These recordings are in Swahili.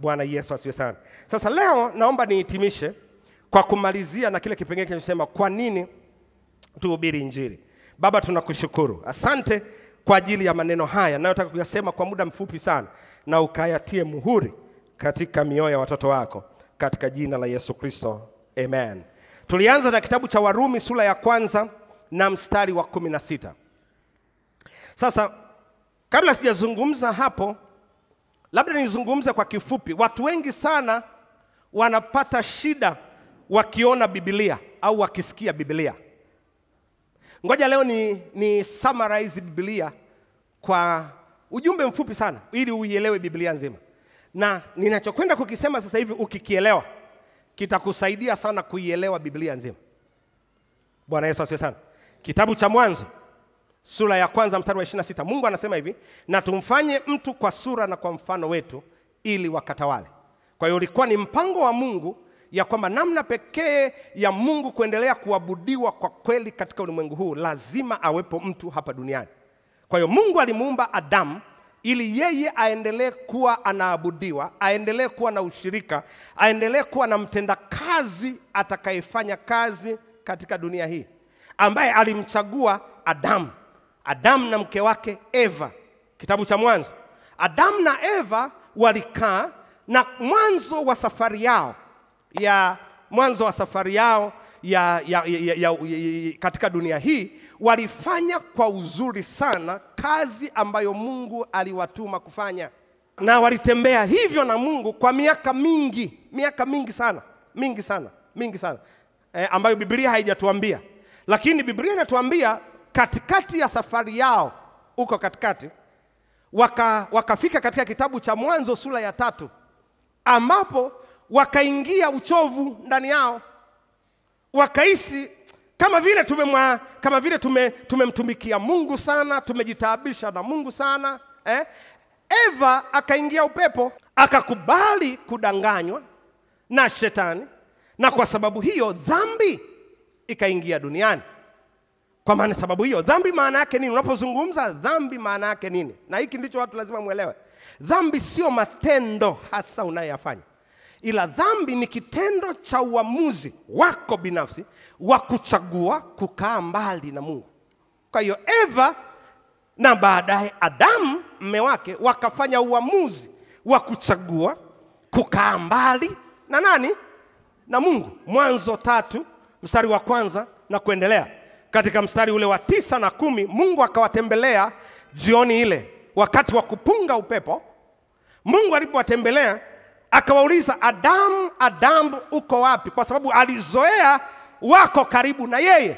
Bwana Yesu asifiwe sana. Sasa leo naomba nihitimishe kwa kumalizia na kile kipengele kinachosema kwa nini tuhubiri injili. Baba, tunakushukuru. Asante kwa ajili ya maneno haya ninayotaka kuyasema kwa muda mfupi sana, na ukayatie muhuri katika mioyo ya watoto wako katika jina la Yesu Kristo. Amen. Tulianza na kitabu cha Warumi sura ya 1 na mstari wa 16. Sasa kabla sijazungumza hapo, labda nizungumze kwa kifupi. Watu wengi sana wanapata shida wakiona Biblia au wakisikia Biblia. Ngoja leo ni summarize Biblia kwa ujumbe mfupi sana ili uielewe Biblia nzima. Na ninachokwenda kukisema sasa hivi ukikielewa kitakusaidia sana kuielewa Biblia nzima. Bwana Yesu asifiwe sana. Kitabu cha Mwanzo sura ya 1 mstari wa 26, Mungu anasema hivi, na tumfanye mtu kwa sura na kwa mfano wetu ili wakatawale. Kwa hiyo ulikuwa ni mpango wa Mungu ya kwamba namna pekee ya Mungu kuendelea kuabudiwa kwa kweli katika ulimwengu huu lazima awepo mtu hapa duniani. Kwa hiyo Mungu alimuumba Adamu ili yeye aendelee kuwa anaabudiwa, aendelee kuwa na ushirika, aendelee kuwa na mtendakazi atakayefanya kazi katika dunia hii, ambaye alimchagua Adamu. Adamu na mke wake Eva. Kitabu cha Mwanzo. Adamu na Eva walikaa na mwanzo wa safari yao katika dunia hii walifanya kwa uzuri sana kazi ambayo Mungu aliwatuma kufanya. Na walitembea hivyo na Mungu kwa miaka mingi sana, ambayo Biblia haijatuambia. Lakini Biblia inatuambia katikati ya safari yao, uko katikati, wakafika katika kitabu cha Mwanzo sura ya 3, ambapo wakaingia uchovu ndani yao. Wakahisi kama vile tumemtumikia Mungu sana, tumejitaabisha na Mungu sana. Eva akaingia upepo, akakubali kudanganywa na shetani, na kwa sababu hiyo dhambi ikaingia duniani. Kwa maana sababu hiyo, dhambi maana yake nini? Unapozungumza dhambi maana yake nini? Na hiki ndicho watu lazima muelewe. Dhambi sio matendo hasa unayoyafanya, ila dhambi ni kitendo cha uamuzi wako binafsi wa kuchagua kukaa mbali na Mungu. Kwa hiyo Eva na baadaye Adamu mume wake wakafanya uamuzi wa kuchagua kukaa mbali na nani? Na Mungu. Mwanzo 3 mstari wa 1 na kuendelea. Katika mstari ule wa 9 na 10, Mungu akawatembelea jioni ile wakati wa kupunga upepo. Mungu alipowatembelea akawauliza, Adamu, Adamu uko wapi? Kwa sababu alizoea wako karibu na yeye.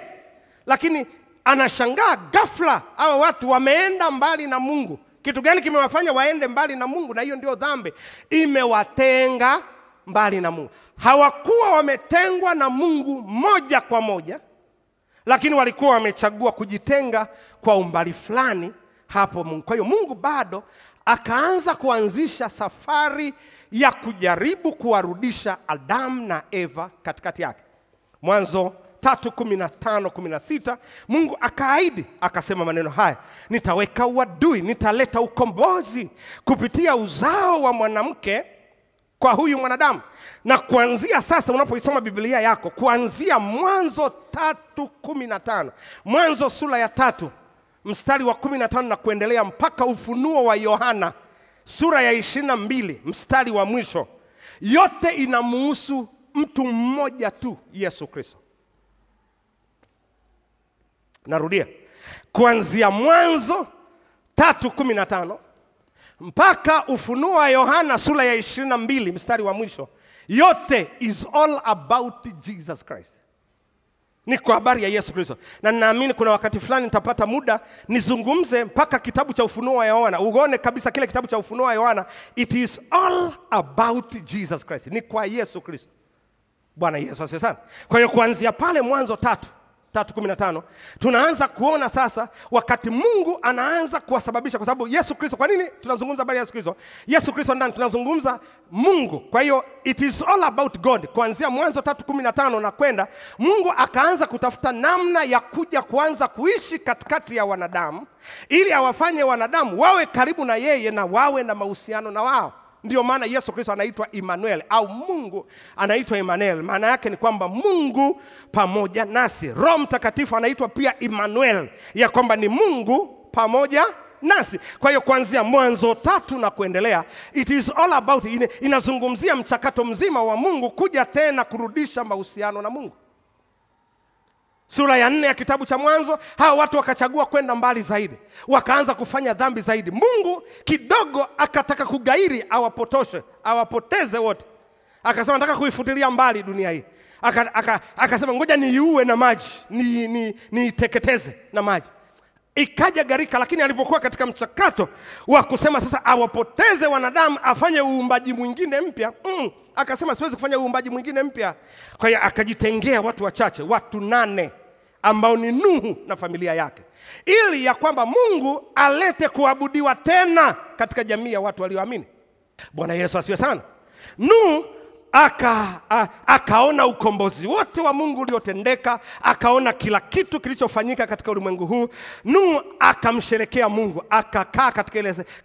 Lakini anashangaa ghafla hao watu wameenda mbali na Mungu. Kitu gani kimewafanya waende mbali na Mungu? Na hiyo ndio dhambi, imewatenga mbali na Mungu. Hawakuwa wametengwa na Mungu moja kwa moja, lakini walikuwa wamechagua kujitenga kwa umbali fulani hapo Mungu. Kwa hiyo Mungu bado akaanza kuanzisha safari ya kujaribu kuwarudisha Adamu na Eva katikati yake. Mwanzo 3:15-16, Mungu akaahidi akasema maneno haya, nitaweka uadui, nitaleta ukombozi kupitia uzao wa mwanamke kwa huyu mwanadamu. Na kuanzia sasa unapoisoma Biblia yako, kuanzia Mwanzo 3:15, Mwanzo sura ya 3 mstari wa 15 na kuendelea mpaka Ufunuo wa Yohana sura ya 22 mstari wa mwisho, yote inamuhusu mtu mmoja tu, Yesu Kristo. Narudia, kuanzia Mwanzo 3:15 mpaka Ufunuo wa Yohana sura ya 22 mstari wa mwisho, yote is all about Jesus Christ. Ni kwa habari ya Yesu Kristo. Na ninaamini kuna wakati fulani nitapata muda nizungumze mpaka kitabu cha Ufunuo wa Yohana. Uone kabisa kile kitabu cha Ufunuo wa Yohana, it is all about Jesus Christ. Ni kwa Yesu Kristo. Bwana Yesu asifiwe sana. Kwa hiyo kuanzia pale Mwanzo 3:15 tunaanza kuona sasa wakati Mungu anaanza kuwasababisha, kwa sababu Yesu Kristo. Kwa nini tunazungumza habari ya Yesu Kristo? Yesu Kristo ndani tunazungumza Mungu. Kwa hiyo it is all about God. Kuanzia Mwanzo 3:15 na kwenda, Mungu akaanza kutafuta namna ya kuja kuanza kuishi katikati ya wanadamu ili awafanye wanadamu wawe karibu na yeye na wawe na mahusiano na wao. Ndio maana Yesu Kristo anaitwa Emmanuel, au Mungu anaitwa Emmanuel. Maana yake ni kwamba Mungu pamoja nasi. Roho Mtakatifu anaitwa pia Emmanuel, ya kwamba ni Mungu pamoja nasi. Kwa hiyo kuanzia Mwanzo 3 na kuendelea, it is all about, inazungumzia mchakato mzima wa Mungu kuja tena kurudisha mahusiano na Mungu. Sura ya 4 ya kitabu cha Mwanzo, hao watu wakachagua kwenda mbali zaidi, wakaanza kufanya dhambi zaidi. Mungu kidogo akataka kugairi awapoteze wote. Akasema nataka kuifutilia mbali dunia hii. Akasema ngoja niiue na maji, niiteketeze na maji. Ikaja gharika, lakini alipokuwa katika mchakato wa kusema sasa awapoteze wanadamu, afanye uumbaji mwingine mpya, akasema siwezi kufanya uumbaji mwingine mpya. Kwa hiyo akajitengea watu wachache, watu 8 ambao ni Nuhu na familia yake, ili ya kwamba Mungu alete kuabudiwa tena katika jamii ya watu walioamini. Bwana Yesu asifiwe sana. Nuhu akaona ukombozi wote wa Mungu uliotendeka, akaona kila kitu kilichofanyika katika ulimwengu huu. Nuhu akamsherekea Mungu, akakaa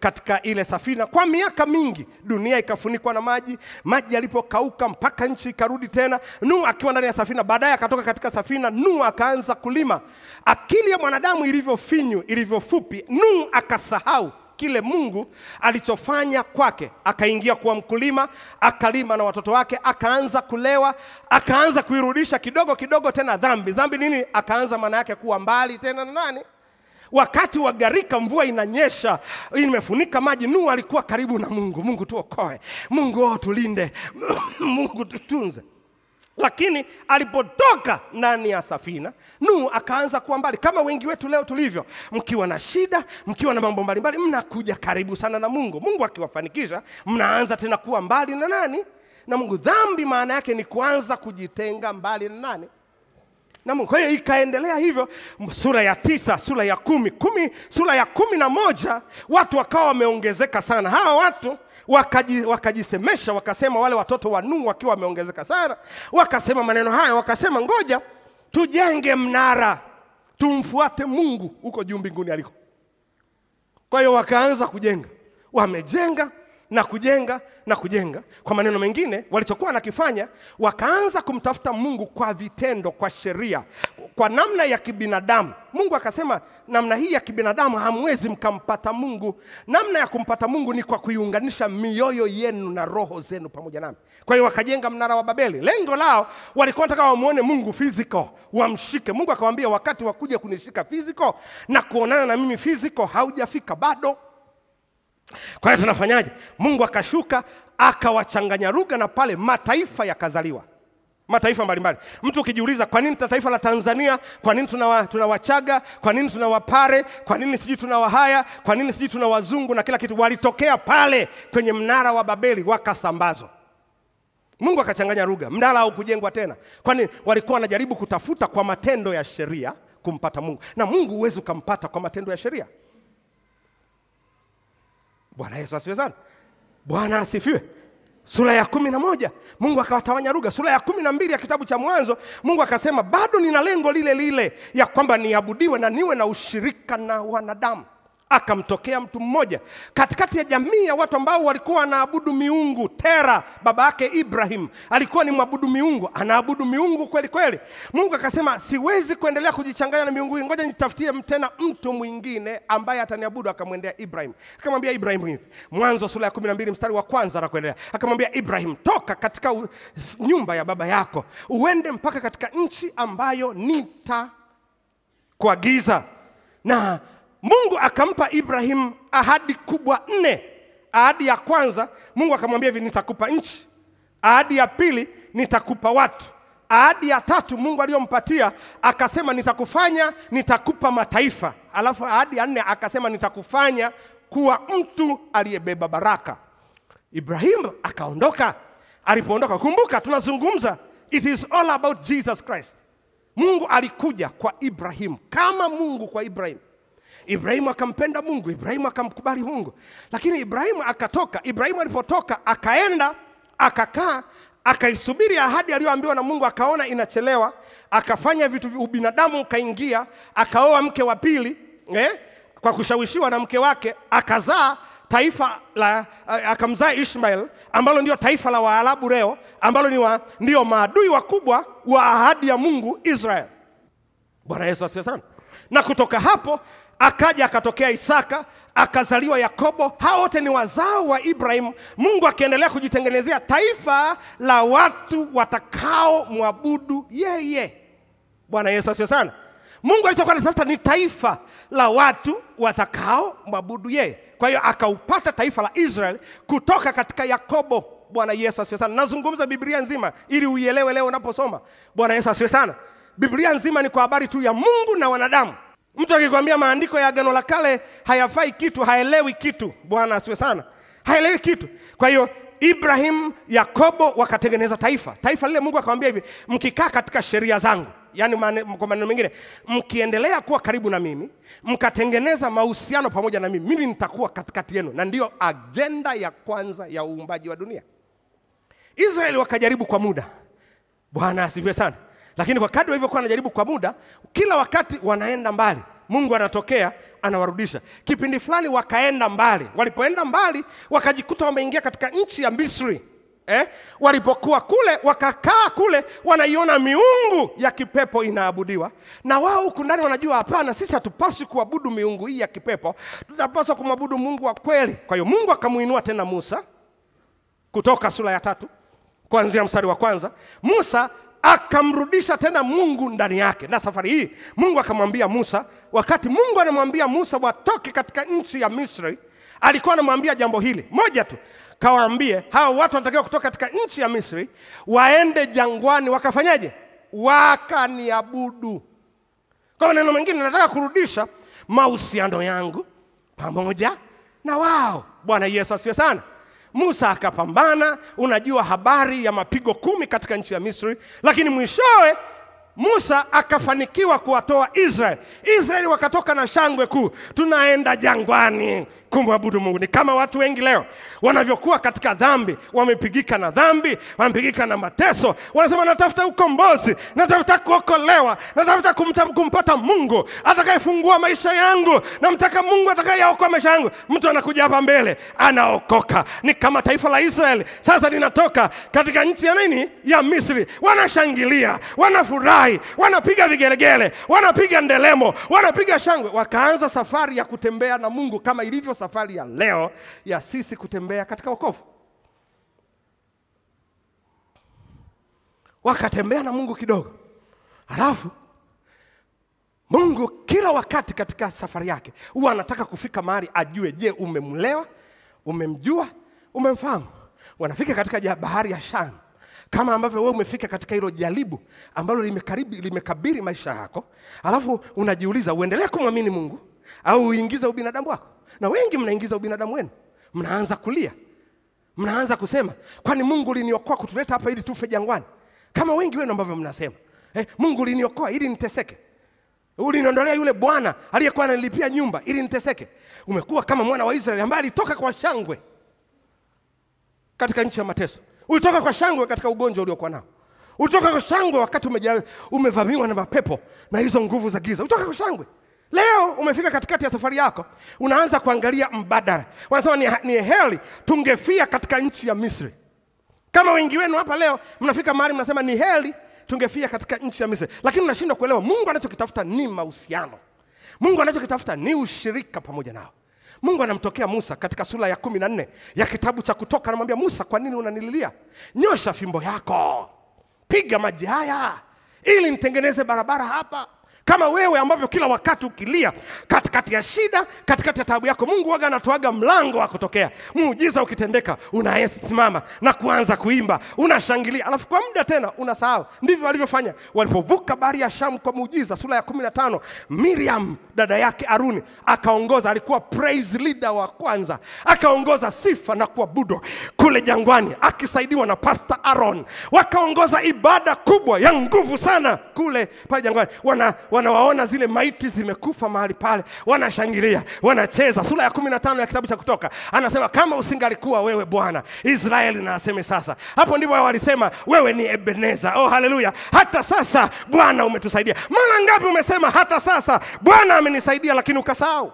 katika ile safina kwa miaka mingi. Dunia ikafunikwa na maji, maji yalipokauka mpaka nchi ikarudi tena. Nuhu akiwa ndani ya safina, baadaye akatoka katika safina. Nuhu akaanza kulima. Akili ya mwanadamu ilivyofinyu, ilivyofupi, Nuhu akasahau kile Mungu alichofanya kwake. Akaingia kuwa mkulima, akalima na watoto wake, akaanza kulewa, akaanza kuirudisha kidogo kidogo tena dhambi. Dhambi nini? Akaanza maana yake kuwa mbali tena na nani? Wakati wa gharika, mvua inanyesha, imefunika maji, Nuhu alikuwa karibu na Mungu. Mungu tuokoe, Mungu tulinde, Mungu tutunze. Lakini alipotoka ndani ya safina, Nuhu akaanza kuwa mbali. Kama wengi wetu leo tulivyo, mkiwa na shida, mkiwa na mambo mbalimbali, mnakuja karibu sana na Mungu. Mungu akiwafanikisha, mnaanza tena kuwa mbali na nani? Na Mungu. Dhambi maana yake ni kuanza kujitenga mbali na nani? Na Mungu. Kwa hiyo ikaendelea hivyo. Sura ya 9, sura ya 10, sura ya 11, watu wakawa wameongezeka sana. Hawa watu wakajisemesha, wakasema, wale watoto wa Nuhu wakiwa wameongezeka sana, wakasema maneno haya, wakasema ngoja tujenge mnara, tumfuate Mungu huko juu mbinguni aliko. Kwa hiyo wakaanza kujenga, wamejenga na kujenga na kujenga. Kwa maneno mengine, walichokuwa nakifanya, wakaanza kumtafuta Mungu kwa vitendo, kwa sheria, kwa namna ya kibinadamu. Mungu akasema namna hii ya kibinadamu hamwezi mkampata Mungu. Namna ya kumpata Mungu ni kwa kuiunganisha mioyo yenu na roho zenu pamoja nami. Kwa hiyo wakajenga mnara wa Babeli. Lengo lao walikuwa wanataka wamuone Mungu physical, wamshike. Mungu akamwambia wakati wa kuja kunishika physical na kuonana na mimi physical haujafika bado. Kwa hiyo tunafanyaje? Mungu akashuka, akawachanganya lugha, na pale mataifa yakazaliwa. Mataifa mbalimbali. Mtu ukijiuliza kwa nini taifa la Tanzania, kwa nini tuna Wachaga, kwa nini tuna Wapare, kwa nini sijui tuna Wahaya, kwa nini sijui tuna Wazungu na kila kitu, walitokea pale kwenye mnara wa Babeli wakasambazwa. Mungu akachanganya lugha, mnara haukujengwa tena. Kwani walikuwa wanajaribu kutafuta kwa matendo ya sheria kumpata Mungu. Na Mungu huwezi ukampata kwa matendo ya sheria. Bwana Yesu asifiwe sana. Bwana asifiwe. Sura ya 11, Mungu akawatawanya lugha. Sura ya 12 ya kitabu cha Mwanzo, Mungu akasema bado nina lengo lile lile ya kwamba niabudiwe na niwe na ushirika na wanadamu. Akamtokea mtu mmoja katikati ya jamii ya watu ambao walikuwa wanaabudu miungu. Tera, baba yake Ibrahim, alikuwa ni mwabudu miungu, anaabudu miungu kweli kweli. Mungu akasema siwezi kuendelea kujichanganya na miungu hii, ngoja nitafutie tena mtu mwingine ambaye ataniabudu. Akamwendea Ibrahim, akamwambia Ibrahim hivi, Mwanzo sura ya 12 mstari wa 1 na kuendelea. Akamwambia Ibrahim, toka katika nyumba ya baba yako, uende mpaka katika nchi ambayo nitakuagiza. Na Mungu akampa Ibrahim ahadi kubwa 4. Ahadi ya kwanza, Mungu akamwambia hivi, nitakupa nchi. Ahadi ya pili, nitakupa watu. Ahadi ya tatu Mungu aliyompatia akasema nitakupa mataifa. Alafu ahadi ya 4 akasema nitakufanya kuwa mtu aliyebeba baraka. Ibrahim akaondoka. Alipoondoka, kumbuka tunazungumza, it is all about Jesus Christ. Mungu alikuja kwa Ibrahim kama Mungu kwa Ibrahim. Ibrahimu akampenda Mungu, Ibrahimu akamkubali Mungu. Lakini Ibrahimu akatoka. Ibrahimu alipotoka akaenda, akakaa, akaisubiri ahadi aliyoambiwa na Mungu, akaona inachelewa, akafanya vitu ubinadamu kaingia, akaoa mke wa pili, kwa kushawishiwa na mke wake, akazaa taifa la akamzaa Ishmael, ambalo ndio taifa la Waarabu leo, ambalo ndio maadui wakubwa wa ahadi ya Mungu Israel. Bwana Yesu asifiwe sana. Na kutoka hapo akaja akatokea Isaka, akazaliwa Yakobo. Hao wote ni wazao wa Ibrahim. Mungu akiendelea kujitengenezea taifa la watu watakao muabudu yeye. Bwana Yesu asifiwe sana. Mungu alichokuwa anatafuta ni taifa la watu watakao muabudu yeye. Kwa hiyo akaupata taifa la Israel kutoka katika Yakobo. Bwana Yesu asifiwe sana. Nazungumza Biblia nzima ili uielewe leo unaposoma. Bwana Yesu asifiwe sana. Biblia nzima ni kwa habari tu ya Mungu na wanadamu. Mtu akikwambia maandiko ya Agano la Kale hayafai kitu, haelewi kitu. Bwana asifiwe sana. Haelewi kitu. Kwa hiyo Ibrahim, Yakobo wakatengeneza taifa. Taifa lile Mungu akamwambia hivi, mkikaa katika sheria zangu, yani kwa maneno mengine, mkiendelea kuwa karibu na mimi, mkatengeneza mahusiano pamoja na mimi nitakuwa katikati yenu. Na ndio agenda ya kwanza ya uumbaji wa dunia. Israeli wakajaribu kwa muda. Bwana asifiwe sana. Lakini kwa kadri walivyokuwa wanajaribu kwa muda, kila wakati wanaenda mbali. Mungu anatokea, anawarudisha. Kipindi fulani wakaenda mbali. Walipoenda mbali, wakajikuta wameingia katika nchi ya Misri. Walipokuwa kule, wakakaa kule, wanaiona miungu ya kipepo inaabudiwa. Na wao huku ndani wanajua hapana, sisi hatupaswi kuabudu miungu hii ya kipepo. Tunapaswa kumwabudu Mungu wa kweli. Kwa hiyo Mungu akamuinua tena Musa. Kutoka sura ya 3, kuanzia mstari wa 1. Musa akamrudisha tena Mungu ndani yake. Na safari hii Mungu akamwambia Musa, wakati Mungu anamwambia Musa watoke katika nchi ya Misri, alikuwa anamwambia jambo hili moja tu. Kawaambie hao watu wanatakiwa kutoka katika nchi ya Misri waende jangwani, wakafanyaje? Wakaniabudu. Kwa maneno mengine, nataka kurudisha mahusiano yangu pamoja na wao. Bwana Yesu asifiwe sana. Musa akapambana, unajua habari ya mapigo 10 katika nchi ya Misri, lakini mwishowe Musa akafanikiwa kuwatoa Israeli. Israeli wakatoka na shangwe kuu, tunaenda jangwani kumwabudu Mungu. Ni kama watu wengi leo wanavyokuwa katika dhambi, wamepigika na dhambi, wamepigika na mateso, wanasema natafuta ukombozi, natafuta kuokolewa, natafuta kumpata Mungu atakayefungua maisha yangu, namtaka Mungu atakayeokoa maisha yangu. Mtu anakuja hapa mbele, anaokoka. Ni kama taifa la Israeli sasa linatoka katika nchi ya nini? Ya Misri. Wanashangilia, wanafurahi, wanapiga vigelegele, wanapiga ndelemo, wanapiga shangwe. Wakaanza safari ya kutembea na Mungu kama ilivyo safari ya leo ya sisi kutembea katika wokovu. Wakatembea na Mungu kidogo. Halafu Mungu kila wakati katika safari yake huwa anataka kufika mahali ajue, je, umemlewa, umemjua, umemfahamu? Wanafika katika bahari ya Shamu. Kama ambavyo wewe umefika katika hilo jaribu ambalo limekabiri maisha yako, alafu unajiuliza uendelee kumwamini Mungu au uingize ubinadamu wako. Na wengi mnaingiza ubinadamu wenu. Mnaanza kulia. Mnaanza kusema, kwani Mungu aliniokoa kutuleta hapa ili tufe jangwani? Kama wengi wenu ambavyo mnasema, Mungu aliniokoa ili niteseke. Uliniondolea yule bwana aliyekuwa ananilipia nyumba ili niteseke. Umekuwa kama mwana wa Israeli ambaye alitoka kwa shangwe katika nchi ya mateso. Ulitoka kwa shangwe katika ugonjwa uliokuwa nao. Ulitoka kwa shangwe wakati umevamiwa na mapepo na hizo nguvu za giza. Ulitoka kwa shangwe. Leo umefika katikati ya safari yako, unaanza kuangalia mbadala. Wanasema ni heri tungefia katika nchi ya Misri. Kama wengi wenu hapa leo mnafika mahali mnasema ni heri tungefia katika nchi ya Misri. Lakini unashindwa kuelewa Mungu anachokitafuta ni mahusiano. Mungu anachokitafuta ni ushirika pamoja nao. Mungu anamtokea Musa katika sura ya 14 ya kitabu cha Kutoka, anamwambia Musa, kwa nini unanililia? Nyosha fimbo yako, piga maji haya ili nitengeneze barabara hapa. Kama wewe ambavyo kila wakati ukilia katikati ya shida, katikati ya taabu yako, Mungu waga anatoaga mlango wa kutokea. Muujiza ukitendeka, unasimama na kuanza kuimba, unashangilia, alafu kwa muda tena unasahau. Ndivyo walivyofanya walipovuka bahari ya Shamu kwa muujiza. Sura ya 15, Miriam dada yake Aruni akaongoza, alikuwa praise leader wa kwanza, akaongoza sifa na kuabudu kule jangwani akisaidiwa na Pastor Aaron. Wakaongoza ibada kubwa ya nguvu sana kule pale jangwani. Wanawaona zile maiti zimekufa mahali pale, wanashangilia, wanacheza. Sura ya 15 ya kitabu cha Kutoka anasema, kama usingalikuwa wewe Bwana, Israeli na aseme sasa. Hapo ndipo walisema wewe ni Ebeneza. Oh haleluya, hata sasa Bwana umetusaidia. Mara ngapi umesema hata sasa Bwana amenisaidia, lakini ukasahau?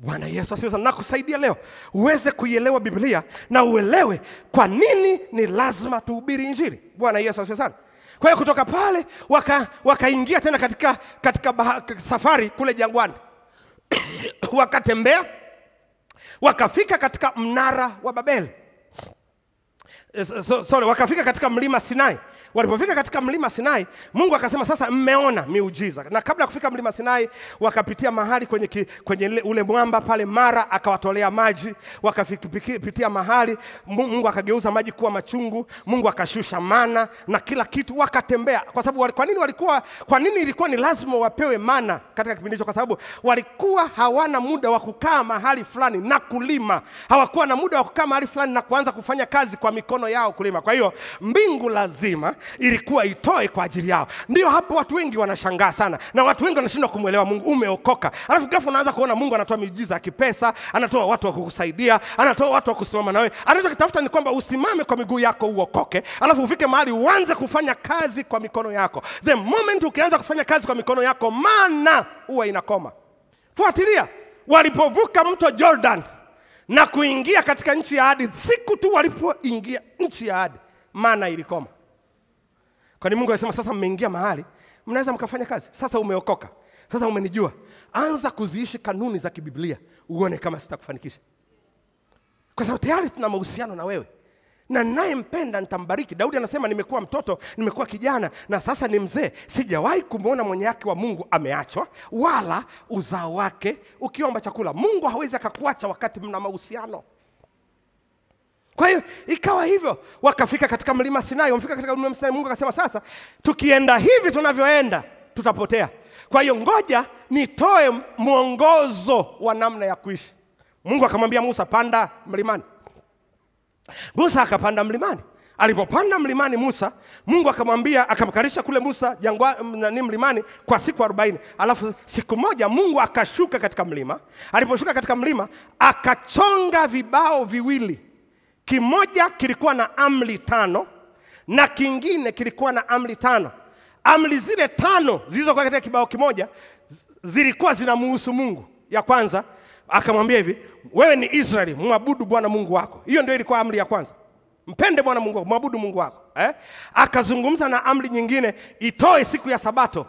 Bwana Yesu asifiwe sana. Nakusaidia leo uweze kuielewa Biblia na uelewe kwa nini ni lazima tuhubiri Injili. Bwana Yesu asifiwe sana. Kwa hiyo kutoka pale wakaingia tena katika safari kule jangwani. Wakatembea, wakafika katika mnara wa Babeli. Wakafika katika mlima Sinai. Walipofika katika mlima Sinai, Mungu akasema sasa mmeona miujiza. Na kabla ya kufika mlima Sinai, wakapitia mahali kwenye ule mwamba pale Mara, akawatolea maji. Wakapitia mahali, Mungu akageuza maji kuwa machungu, Mungu akashusha mana na kila kitu. Wakatembea. Kwa sababu kwa nini ilikuwa ni lazima wapewe mana katika kipindi hicho? Kwa sababu walikuwa hawana muda wa kukaa mahali fulani na kulima. Hawakuwa na muda wa kukaa mahali fulani na kuanza kufanya kazi kwa mikono yao kulima. Kwa hiyo mbingu lazima ilikuwa itoe kwa ajili yao. Ndio hapo watu wengi wanashangaa sana, na watu wengi wanashindwa kumuelewa Mungu. Umeokoka, alafu ghafla unaanza kuona Mungu anatoa miujiza ya kipesa, anatoa watu wa kukusaidia, anatoa watu wa kusimama nawe. Anachokitafuta ni kwamba usimame kwa miguu yako uokoke, alafu ufike mahali uanze kufanya kazi kwa mikono yako. The moment ukianza kufanya kazi kwa mikono yako, maana huwa inakoma. Fuatilia, walipovuka mto Jordan na kuingia katika nchi ya ahadi, siku tu walipoingia nchi ya ahadi, maana ilikoma. Kwani Mungu anasema sasa mmeingia mahali mnaweza mkafanya kazi. Sasa umeokoka, sasa umenijua, anza kuziishi kanuni za kibiblia uone kama sitakufanikisha. Kwa sababu tayari tuna mahusiano na wewe, na ninayempenda nitambariki. Daudi anasema nimekuwa mtoto, nimekuwa kijana, na sasa ni mzee, sijawahi kumuona mwenye haki wa Mungu ameachwa, wala uzao wake ukiomba chakula. Mungu hawezi akakuacha wakati mna mahusiano. Kwa hiyo ikawa hivyo, wakafika katika mlima Sinai. Wamefika katika mlima Sinai, Mungu akasema sasa tukienda hivi tunavyoenda tutapotea. Kwa hiyo ngoja nitoe mwongozo wa namna ya kuishi. Mungu akamwambia Musa, panda mlimani. Musa akapanda mlimani. Alipopanda mlimani Musa, Mungu akamwambia, akamkarisha kule Musa jangwani mlimani kwa siku 40. Alafu siku moja Mungu akashuka katika mlima. Aliposhuka katika mlima, akachonga vibao viwili. Kimoja kilikuwa na amri 5 na kingine kilikuwa na amri 5. Amri zile 5 zilizokuwa katika kibao kimoja zilikuwa zinamhusu Mungu. Ya kwanza akamwambia hivi, wewe ni Israeli, muabudu Bwana Mungu wako. Hiyo ndio ilikuwa amri ya kwanza. Mpende Bwana Mungu wako, muabudu Mungu wako. Akazungumza na amri nyingine, itoe siku ya Sabato,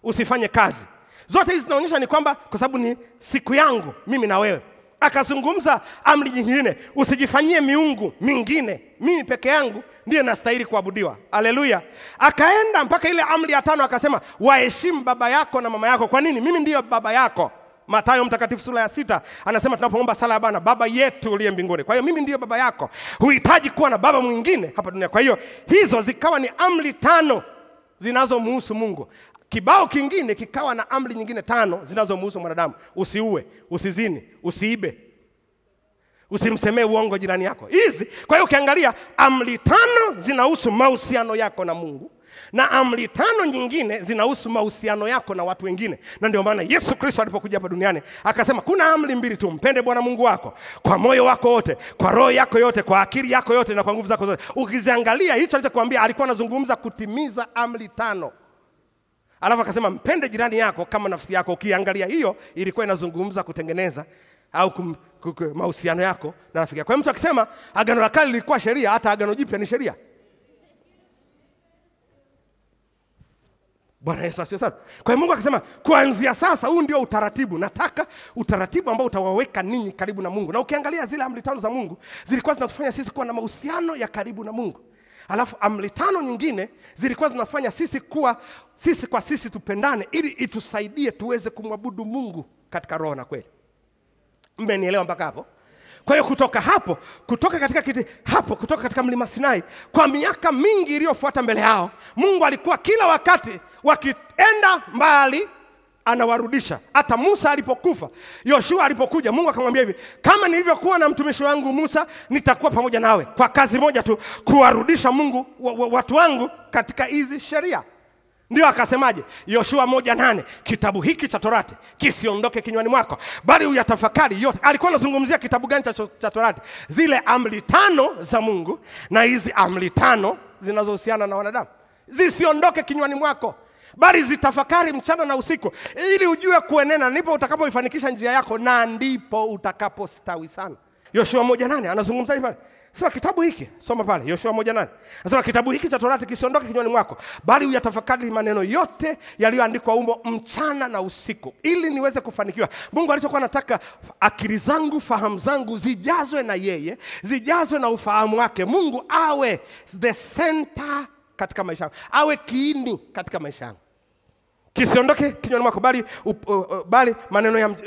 usifanye kazi. Zote hizi zinaonyesha ni kwamba kwa sababu ni siku yangu mimi na wewe. Akazungumza amri nyingine, usijifanyie miungu mingine, mimi peke yangu ndiye nastahili kuabudiwa. Haleluya. Akaenda mpaka ile amri ya 5 akasema, waheshimu baba yako na mama yako. Kwa nini? Mimi ndiyo baba yako. Mathayo mtakatifu sura ya 6 anasema tunapoomba sala ya Bwana, Baba yetu uliye mbinguni. Kwa hiyo mimi ndiyo baba yako. Huhitaji kuwa na baba mwingine hapa dunia. Kwa hiyo hizo zikawa ni amri 5 zinazomhusu Mungu. Kibao kingine kikawa na amri nyingine 5 zinazomhusu mwanadamu. Usiue, usizini, usiibe, usimsemee uongo jirani yako. Hizi, kwa hiyo ukiangalia amri 5 zinahusu mahusiano yako na Mungu, na amri 5 nyingine zinahusu mahusiano yako na watu wengine. Na ndio maana Yesu Kristo alipokuja hapa duniani akasema kuna amri 2 tu, mpende Bwana Mungu wako kwa moyo wako wote, kwa roho yako yote, kwa akili yako yote, na kwa nguvu zako zote. Ukiziangalia hicho alichokuambia, alikuwa anazungumza kutimiza amri 5. Alafu akasema mpende jirani yako kama nafsi yako. Ukiangalia hiyo ilikuwa inazungumza kutengeneza au mahusiano yako na rafiki yako. Kwa hiyo mtu akisema agano la kale lilikuwa sheria, hata agano jipya ni sheria. Bwana Yesu asifiwe sana. Kwa hiyo Mungu akasema kuanzia sasa huu ndio utaratibu. Nataka utaratibu ambao utawaweka ninyi karibu na Mungu. Na ukiangalia zile amri 5 za Mungu zilikuwa zinatufanya sisi kuwa na mahusiano ya karibu na Mungu. Alafu amri 5 nyingine zilikuwa zinafanya sisi kuwa sisi kwa sisi tupendane, ili itusaidie tuweze kumwabudu Mungu katika roho na kweli. Mmenielewa mpaka hapo? Kwa hiyo kutoka katika mlima Sinai, kwa miaka mingi iliyofuata mbele yao, Mungu alikuwa kila wakati wakienda mbali anawarudisha. Hata Musa alipokufa, Yoshua alipokuja, Mungu akamwambia hivi, kama nilivyokuwa na mtumishi wangu Musa, nitakuwa pamoja nawe. Kwa kazi moja tu, kuwarudisha Mungu watu wangu katika hizi sheria. Ndio akasemaje? Yoshua 1:8, kitabu hiki cha Torati kisiondoke kinywani mwako, bali uyatafakari yote. Alikuwa anazungumzia kitabu gani cha Torati? Zile amri 5 za Mungu, na hizi amri 5 zinazohusiana na wanadamu zisiondoke kinywani mwako. bali zitafakari mchana na usiku, ili ujue kuenenda, ndipo utakapoifanikisha njia yako, na ndipo utakapostawi sana. Yoshua 1:8 anazungumza hivi pale. Sema kitabu hiki, soma pale Yoshua 1:8. Anasema kitabu hiki cha Torati kisiondoke kinywani mwako, bali uyatafakari maneno yote yaliyoandikwa humo mchana na usiku, ili niweze kufanikiwa. Mungu alichokuwa anataka akili zangu, fahamu zangu zijazwe na yeye, zijazwe na ufahamu wake. Mungu awe the center katika maisha yangu, awe kiini katika maisha yangu. Kisiondoke kinywani mwako, bali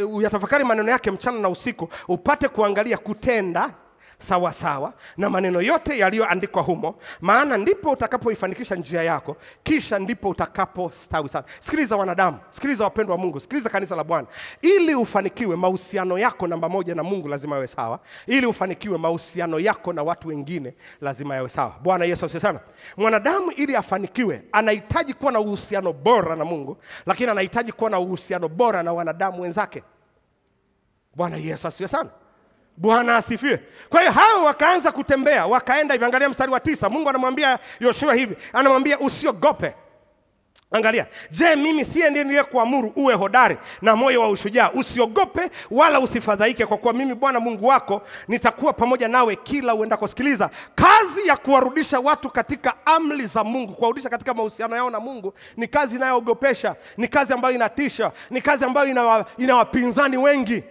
uyatafakari maneno yake mchana na usiku, upate kuangalia kutenda sawa sawa na maneno yote yaliyoandikwa humo, maana ndipo utakapoifanikisha njia yako, kisha ndipo utakapostawi sana. Sikiliza wanadamu, sikiliza wapendwa wa Mungu, sikiliza kanisa la Bwana. Ili ufanikiwe, mahusiano yako namba moja na Mungu lazima yawe sawa. Ili ufanikiwe, mahusiano yako na watu wengine lazima yawe sawa. Bwana Yesu asifiwe sana. Mwanadamu ili afanikiwe, anahitaji kuwa na uhusiano bora na Mungu, lakini anahitaji kuwa na uhusiano bora na wanadamu wenzake. Bwana Yesu asifiwe sana. Bwana asifiwe. Kwa hiyo hao wakaanza kutembea, wakaenda hivi. Angalia mstari wa 9. Mungu anamwambia Yoshua hivi, anamwambia usiogope. Angalia, je, mimi siye ndiye niliyekuamuru uwe hodari na moyo wa ushujaa? Usiogope wala usifadhaike, kwa kuwa mimi Bwana Mungu wako nitakuwa pamoja nawe kila uendako. Sikiliza, kazi ya kuwarudisha watu katika amri za Mungu, kuwarudisha katika mahusiano yao na Mungu, ni kazi inayoogopesha, ni kazi ambayo inatisha, ni kazi ambayo ina wapinzani wengi.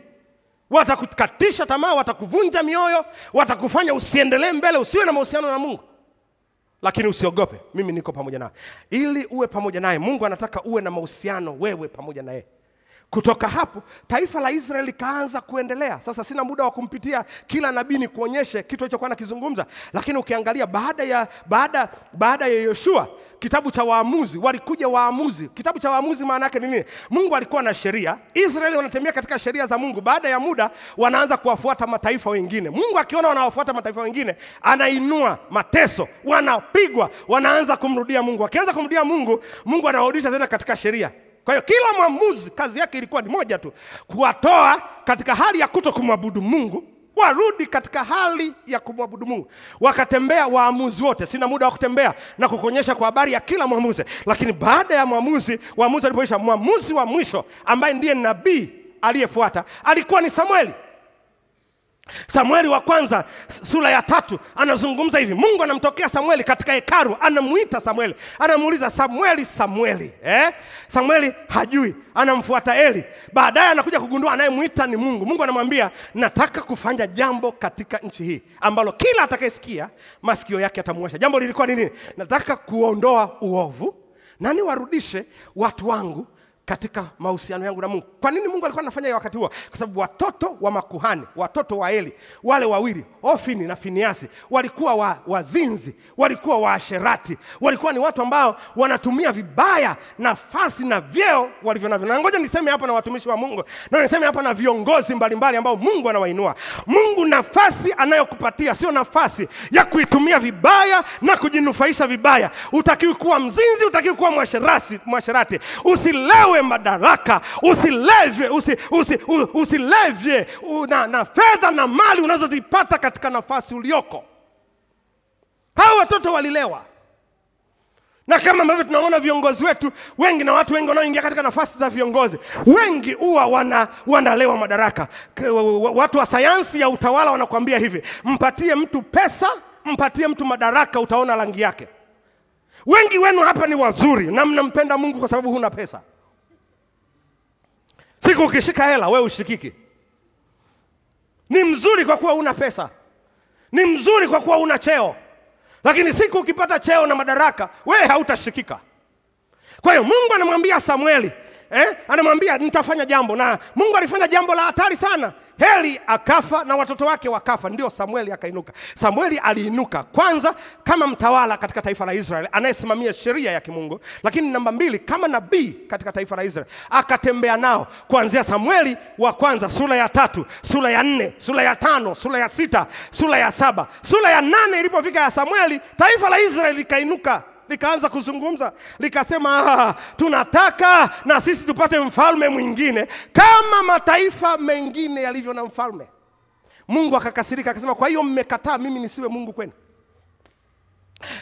Watakukatisha tamaa, watakuvunja mioyo, watakufanya usiendelee mbele, usiwe na mahusiano na Mungu. Lakini usiogope, mimi niko pamoja nawe. Ili uwe pamoja naye, Mungu anataka uwe na mahusiano wewe pamoja naye. Kutoka hapo taifa la Israeli likaanza kuendelea. Sasa sina muda wa kumpitia kila nabii ni kuonyeshe kitu alichokuwa anakizungumza, lakini ukiangalia baada ya Yoshua, kitabu cha Waamuzi, walikuja waamuzi. Kitabu cha Waamuzi maana yake ni nini? Mungu alikuwa na sheria, Israeli wanatembea katika sheria za Mungu. Baada ya muda wanaanza kuwafuata mataifa wengine. Mungu akiona wanawafuata mataifa wengine, anainua mateso, wanapigwa, wanaanza kumrudia Mungu. Akianza kumrudia Mungu, Mungu anawarudisha tena katika sheria. Kwa hiyo kila mwamuzi kazi yake ilikuwa ni moja tu, kuwatoa katika hali ya kutokumwabudu Mungu, warudi katika hali ya kumwabudu Mungu. Wakatembea waamuzi wote. Sina muda wa kutembea na kukuonyesha kwa habari ya kila mwamuzi, lakini baada ya waamuzi walipoisha, mwamuzi wa mwisho ambaye ndiye nabii aliyefuata alikuwa ni Samueli. Samueli wa kwanza sura ya 3 anazungumza hivi. Mungu anamtokea Samueli katika hekalu, anamuita Samueli, anamuuliza Samueli, Samueli. Samueli hajui, anamfuata Eli. Baadaye anakuja kugundua anayemuita ni Mungu. Mungu anamwambia, nataka kufanya jambo katika nchi hii ambalo kila atakayesikia masikio yake yatamwasha. Jambo lilikuwa nini? Nataka kuondoa uovu na niwarudishe watu wangu katika mahusiano yangu na Mungu. Kwa nini Mungu alikuwa anafanya hiyo wakati huo? Kwa sababu watoto wa makuhani, watoto wa Eli, wale wawili, Ofini na Finiasi, walikuwa wazinzi, walikuwa waasherati, walikuwa ni watu ambao wanatumia vibaya nafasi na vyeo walivyo navyo. Na ngoja niseme hapa na watumishi wa Mungu, na niseme hapa na viongozi mbalimbali ambao Mungu anawainua. Mungu nafasi anayokupatia sio nafasi ya kuitumia vibaya na kujinufaisha vibaya. Utakiwi kuwa mzinzi, utakiwi kuwa mwasherati. Usilewe madaraka, usilevye na fedha na mali unazozipata katika nafasi ulioko. Hao watoto walilewa. Na kama ambavyo tunaona viongozi wetu wengi na watu wengi wanaoingia katika nafasi za viongozi, wengi huwa wanalewa madaraka. Watu wa sayansi ya utawala wanakuambia hivi, mpatie mtu pesa, mpatie mtu madaraka, utaona rangi yake. Wengi wenu hapa ni wazuri na mnampenda Mungu kwa sababu huna pesa. Siku ukishika hela, wewe ushikiki. Ni mzuri kwa kuwa una pesa, ni mzuri kwa kuwa una cheo, lakini siku ukipata cheo na madaraka, wewe hautashikika. Kwa hiyo Mungu anamwambia Samueli, anamwambia nitafanya jambo, na Mungu alifanya jambo la hatari sana. Eli akafa na watoto wake wakafa, ndio Samueli akainuka. Samueli aliinuka kwanza kama mtawala katika taifa la Israeli, anayesimamia sheria ya kimungu, lakini namba 2 kama nabii katika taifa la Israeli. Akatembea nao kuanzia Samueli wa kwanza sura ya 3, sura ya 4, sura ya 5, sura ya 6, sura ya 7, sura ya 8. Ilipofika ya Samueli, taifa la Israeli likainuka, likaanza kuzungumza, likasema tunataka na sisi tupate mfalme mwingine kama mataifa mengine yalivyo na mfalme. Mungu akakasirika, akasema, kwa hiyo mmekataa mimi nisiwe Mungu kwenu.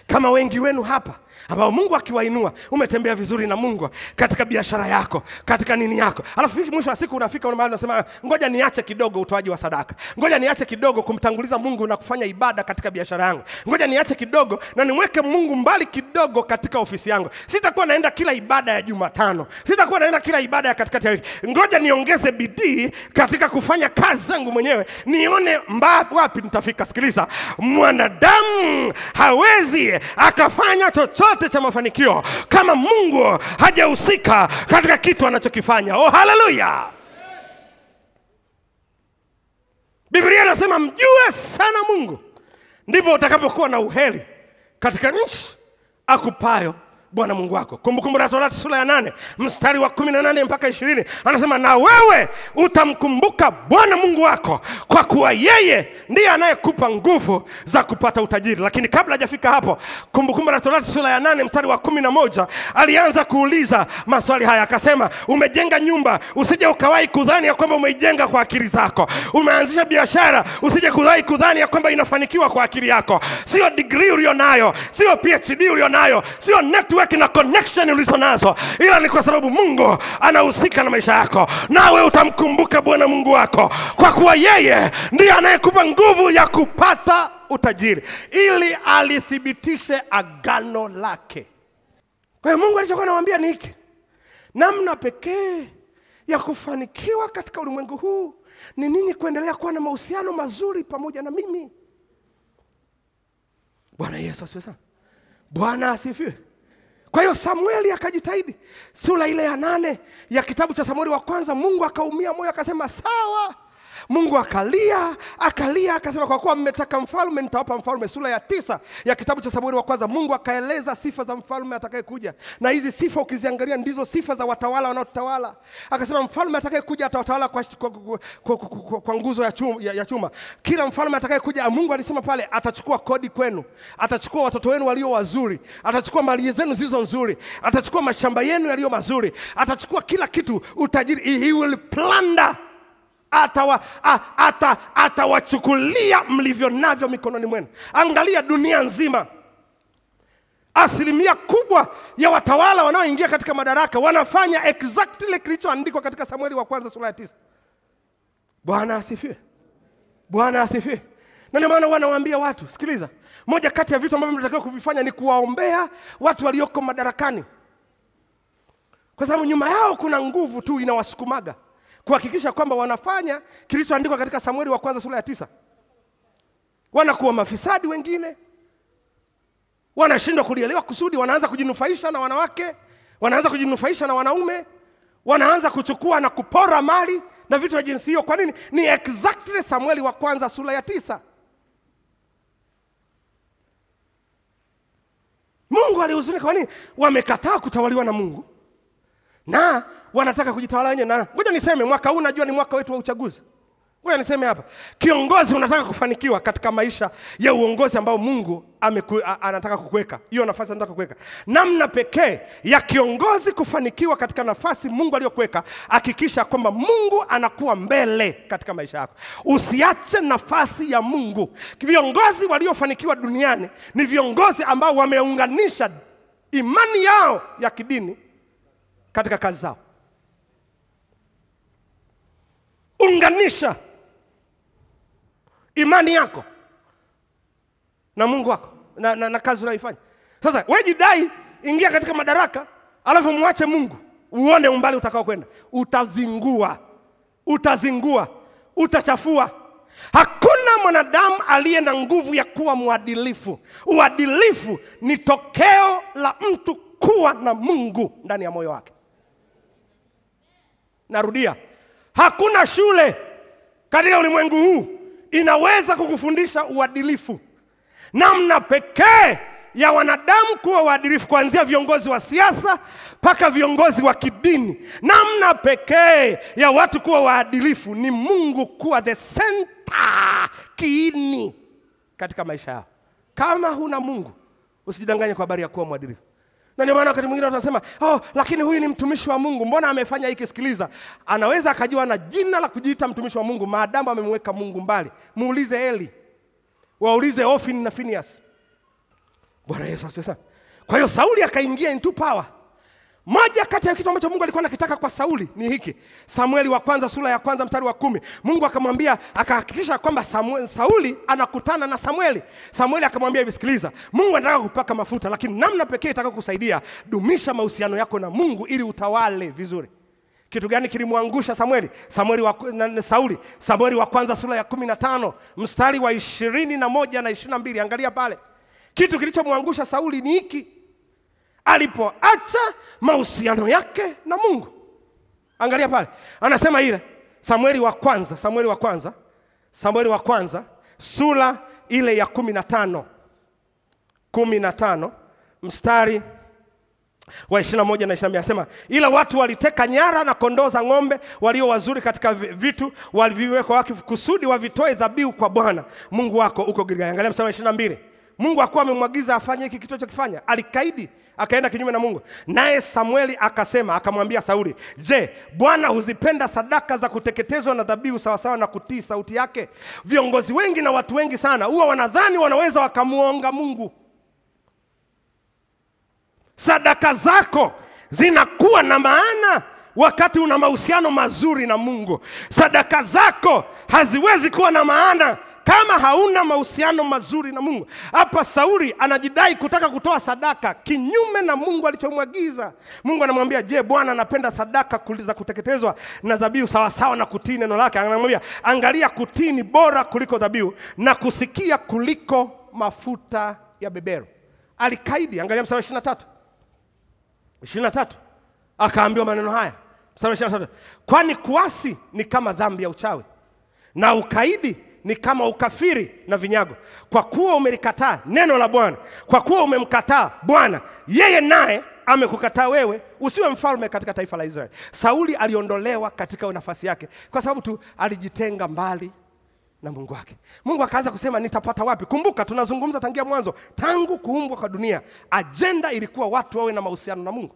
Kama wengi wenu hapa ambao Mungu akiwainua, umetembea vizuri na Mungu katika biashara yako, katika nini yako. Alafu mwisho wa siku unafika mahali unasema ngoja niache kidogo utoaji wa sadaka. Ngoja niache kidogo kumtanguliza Mungu na kufanya ibada katika biashara yangu. Ngoja niache kidogo na nimweke Mungu mbali kidogo katika ofisi yangu. Sitakuwa naenda kila ibada ya Jumatano. Sitakuwa naenda kila ibada ya katikati ya wiki. Ngoja niongeze bidii katika kufanya kazi zangu mwenyewe. Nione wapi nitafika. Sikiliza, mwanadamu hawezi akafanya chochote cha mafanikio kama Mungu hajahusika katika kitu anachokifanya. Oh, haleluya! Biblia inasema mjue sana Mungu, ndipo utakapokuwa na uheri katika nchi akupayo Bwana Mungu wako. Kumbukumbu la Torati sura ya 8 mstari wa 18 mpaka 20 anasema, na wewe utamkumbuka Bwana Mungu wako, kwa kuwa yeye ndiye anayekupa nguvu za kupata utajiri. Lakini kabla hajafika hapo, Kumbukumbu la Torati sura ya 8 mstari wa 11 alianza kuuliza maswali haya, akasema, umejenga nyumba, usije ukawahi kudhani ya kwamba umeijenga kwa akili zako. Umeanzisha biashara, usije kudhani ya kwamba inafanikiwa kwa akili yako. Sio degree ulionayo, sio PhD ulionayo, sio network na connection ulizonazo, ila ni kwa sababu Mungu anahusika na maisha yako. Nawe utamkumbuka Bwana Mungu wako, kwa kuwa yeye ndiye anayekupa nguvu ya kupata utajiri, ili alithibitishe agano lake. Kwa hiyo Mungu alichokuwa anamwambia ni hiki: namna pekee ya kufanikiwa katika ulimwengu huu ni ninyi kuendelea kuwa na mahusiano mazuri pamoja na mimi. Bwana Yesu asifiwe sana. Bwana asifiwe. Kwa hiyo Samueli akajitahidi. Sura ile ya 8 ya kitabu cha Samueli wa kwanza, Mungu akaumia moyo, akasema sawa. Mungu akalia akasema, kwa kuwa mmetaka mfalme nitawapa mfalme. Sura ya 9 ya kitabu cha Samueli wa kwanza, Mungu akaeleza sifa za mfalme atakayekuja, na hizi sifa ukiziangalia ndizo sifa za watawala wanaotawala. Akasema mfalme atakayekuja atawatawala kwa nguzo ya chuma. Kila mfalme atakayekuja, Mungu alisema pale, atachukua kodi kwenu, atachukua watoto wenu walio wazuri, atachukua mali zenu zilizo nzuri, atachukua mashamba yenu yaliyo mazuri, atachukua kila kitu, utajiri. He will plunder. Atawachukulia mlivyo navyo mikononi mwenu. Angalia dunia nzima, asilimia kubwa ya watawala wanaoingia katika madaraka wanafanya exactly kilichoandikwa katika Samueli wa kwanza sura ya 9. Bwana asifiwe. Bwana asifiwe. Na ndio maana wanawaambia watu, sikiliza, moja kati ya vitu ambavyo mnatakiwa kuvifanya ni kuwaombea watu walioko madarakani, kwa sababu nyuma yao kuna nguvu tu inawasukumaga kuhakikisha kwamba wanafanya kilichoandikwa katika Samueli wa kwanza sura ya 9. Wanakuwa mafisadi wengine, wanashindwa kulielewa kusudi, wanaanza kujinufaisha na wanawake, wanaanza kujinufaisha na wanaume, wanaanza kuchukua na kupora mali na vitu vya jinsi hiyo. Kwa nini? Ni exactly Samueli wa kwanza sura ya 9. Mungu alihuzunika. Kwa nini? Wamekataa kutawaliwa na Mungu na wanataka kujitawala wenyewe. Na ngoja niseme, mwaka huu najua ni mwaka wetu wa uchaguzi. Ngoja niseme hapa, kiongozi unataka kufanikiwa katika maisha ya uongozi ambao Mungu anataka kukuweka, hiyo nafasi anataka kukuweka, namna pekee ya kiongozi kufanikiwa katika nafasi Mungu aliyokuweka, hakikisha kwamba Mungu anakuwa mbele katika maisha yako. Usiache nafasi ya Mungu. Viongozi waliofanikiwa duniani ni viongozi ambao wameunganisha imani yao ya kidini katika kazi zao. Unganisha imani yako na Mungu wako na kazi unayoifanya. Sasa wewe jidai, ingia katika madaraka, alafu muache Mungu, uone umbali utakao kwenda. Utazingua, utachafua. Hakuna mwanadamu aliye na nguvu ya kuwa mwadilifu. Uadilifu ni tokeo la mtu kuwa na Mungu ndani ya moyo wake. Narudia, hakuna shule katika ulimwengu huu inaweza kukufundisha uadilifu. Namna pekee ya wanadamu kuwa waadilifu, kuanzia viongozi wa siasa mpaka viongozi wa kidini, namna pekee ya watu kuwa waadilifu ni Mungu kuwa the center, kiini katika maisha yao. Kama huna Mungu, usijidanganye kwa habari ya kuwa mwadilifu. Na ndio maana wakati mwingine tunasema, lakini huyu ni mtumishi wa Mungu, mbona amefanya hiki? Sikiliza, anaweza akajiwa na jina la kujiita mtumishi wa Mungu maadamu amemweka Mungu mbali. Muulize Eli, waulize Ofni na Phineas. Bwana Yesu asifiwe sana. Kwa hiyo Sauli akaingia into power. Moja kati ya kitu ambacho Mungu alikuwa anakitaka kwa Sauli ni hiki. Samueli wa kwanza sura ya kwanza mstari wa 10. Mungu akamwambia, akahakikisha kwamba Sauli anakutana na Samueli. Samueli akamwambia hivi, sikiliza, Mungu anataka kupaka mafuta, lakini namna pekee itaka kusaidia, dumisha mahusiano yako na Mungu ili utawale vizuri. Kitu gani kilimwangusha Samueli? Sauli. Samueli wa kwanza sura ya 15 mstari wa 21 na 22. Angalia pale. Kitu kilichomwangusha Sauli ni hiki. Alipoacha mahusiano yake na Mungu. Angalia pale. Anasema ile Samueli wa kwanza sura ile ya 15 mstari wa 21 na 22. Anasema ila watu waliteka nyara na kondoo za ng'ombe walio wazuri katika vitu waliviweka wakifu kusudi wavitoe dhabihu kwa Bwana Mungu wako huko Gilgali. Angalia mstari wa 22. Mungu hakuwa amemwagiza afanye hiki kitu alichokifanya. Alikaidi, akaenda kinyume na Mungu. Naye Samueli akamwambia Sauli, "Je, Bwana huzipenda sadaka za kuteketezwa na dhabihu sawasawa na kutii sauti yake?" Viongozi wengi na watu wengi sana huwa wanadhani wanaweza wakamuonga Mungu. Sadaka zako zinakuwa na maana wakati una mahusiano mazuri na Mungu. Sadaka zako haziwezi kuwa na maana kama hauna mahusiano mazuri na Mungu. Hapa Sauli anajidai kutaka kutoa sadaka kinyume na Mungu alichomwagiza. Mungu anamwambia, "Je, Bwana anapenda sadaka za kuteketezwa na dhabihu sawa sawa na kutii neno lake?" Anamwambia, "Angalia, kutii ni bora kuliko dhabihu na kusikia kuliko mafuta ya beberu." Alikaidi. Angalia mstari wa 23. Akaambiwa maneno haya. Mstari wa 23. "Kwani kuasi ni kama dhambi ya uchawi, na ukaidi ni kama ukafiri na vinyago. Kwa kuwa umelikataa neno la Bwana, kwa kuwa umemkataa Bwana, yeye naye amekukataa wewe, usiwe mfalme katika taifa la Israeli." Sauli aliondolewa katika nafasi yake kwa sababu tu alijitenga mbali na Mungu wake. Mungu akaanza kusema, "Nitapata wapi?" Kumbuka tunazungumza tangia mwanzo, tangu kuumbwa kwa dunia, agenda ilikuwa watu wawe na mahusiano na Mungu.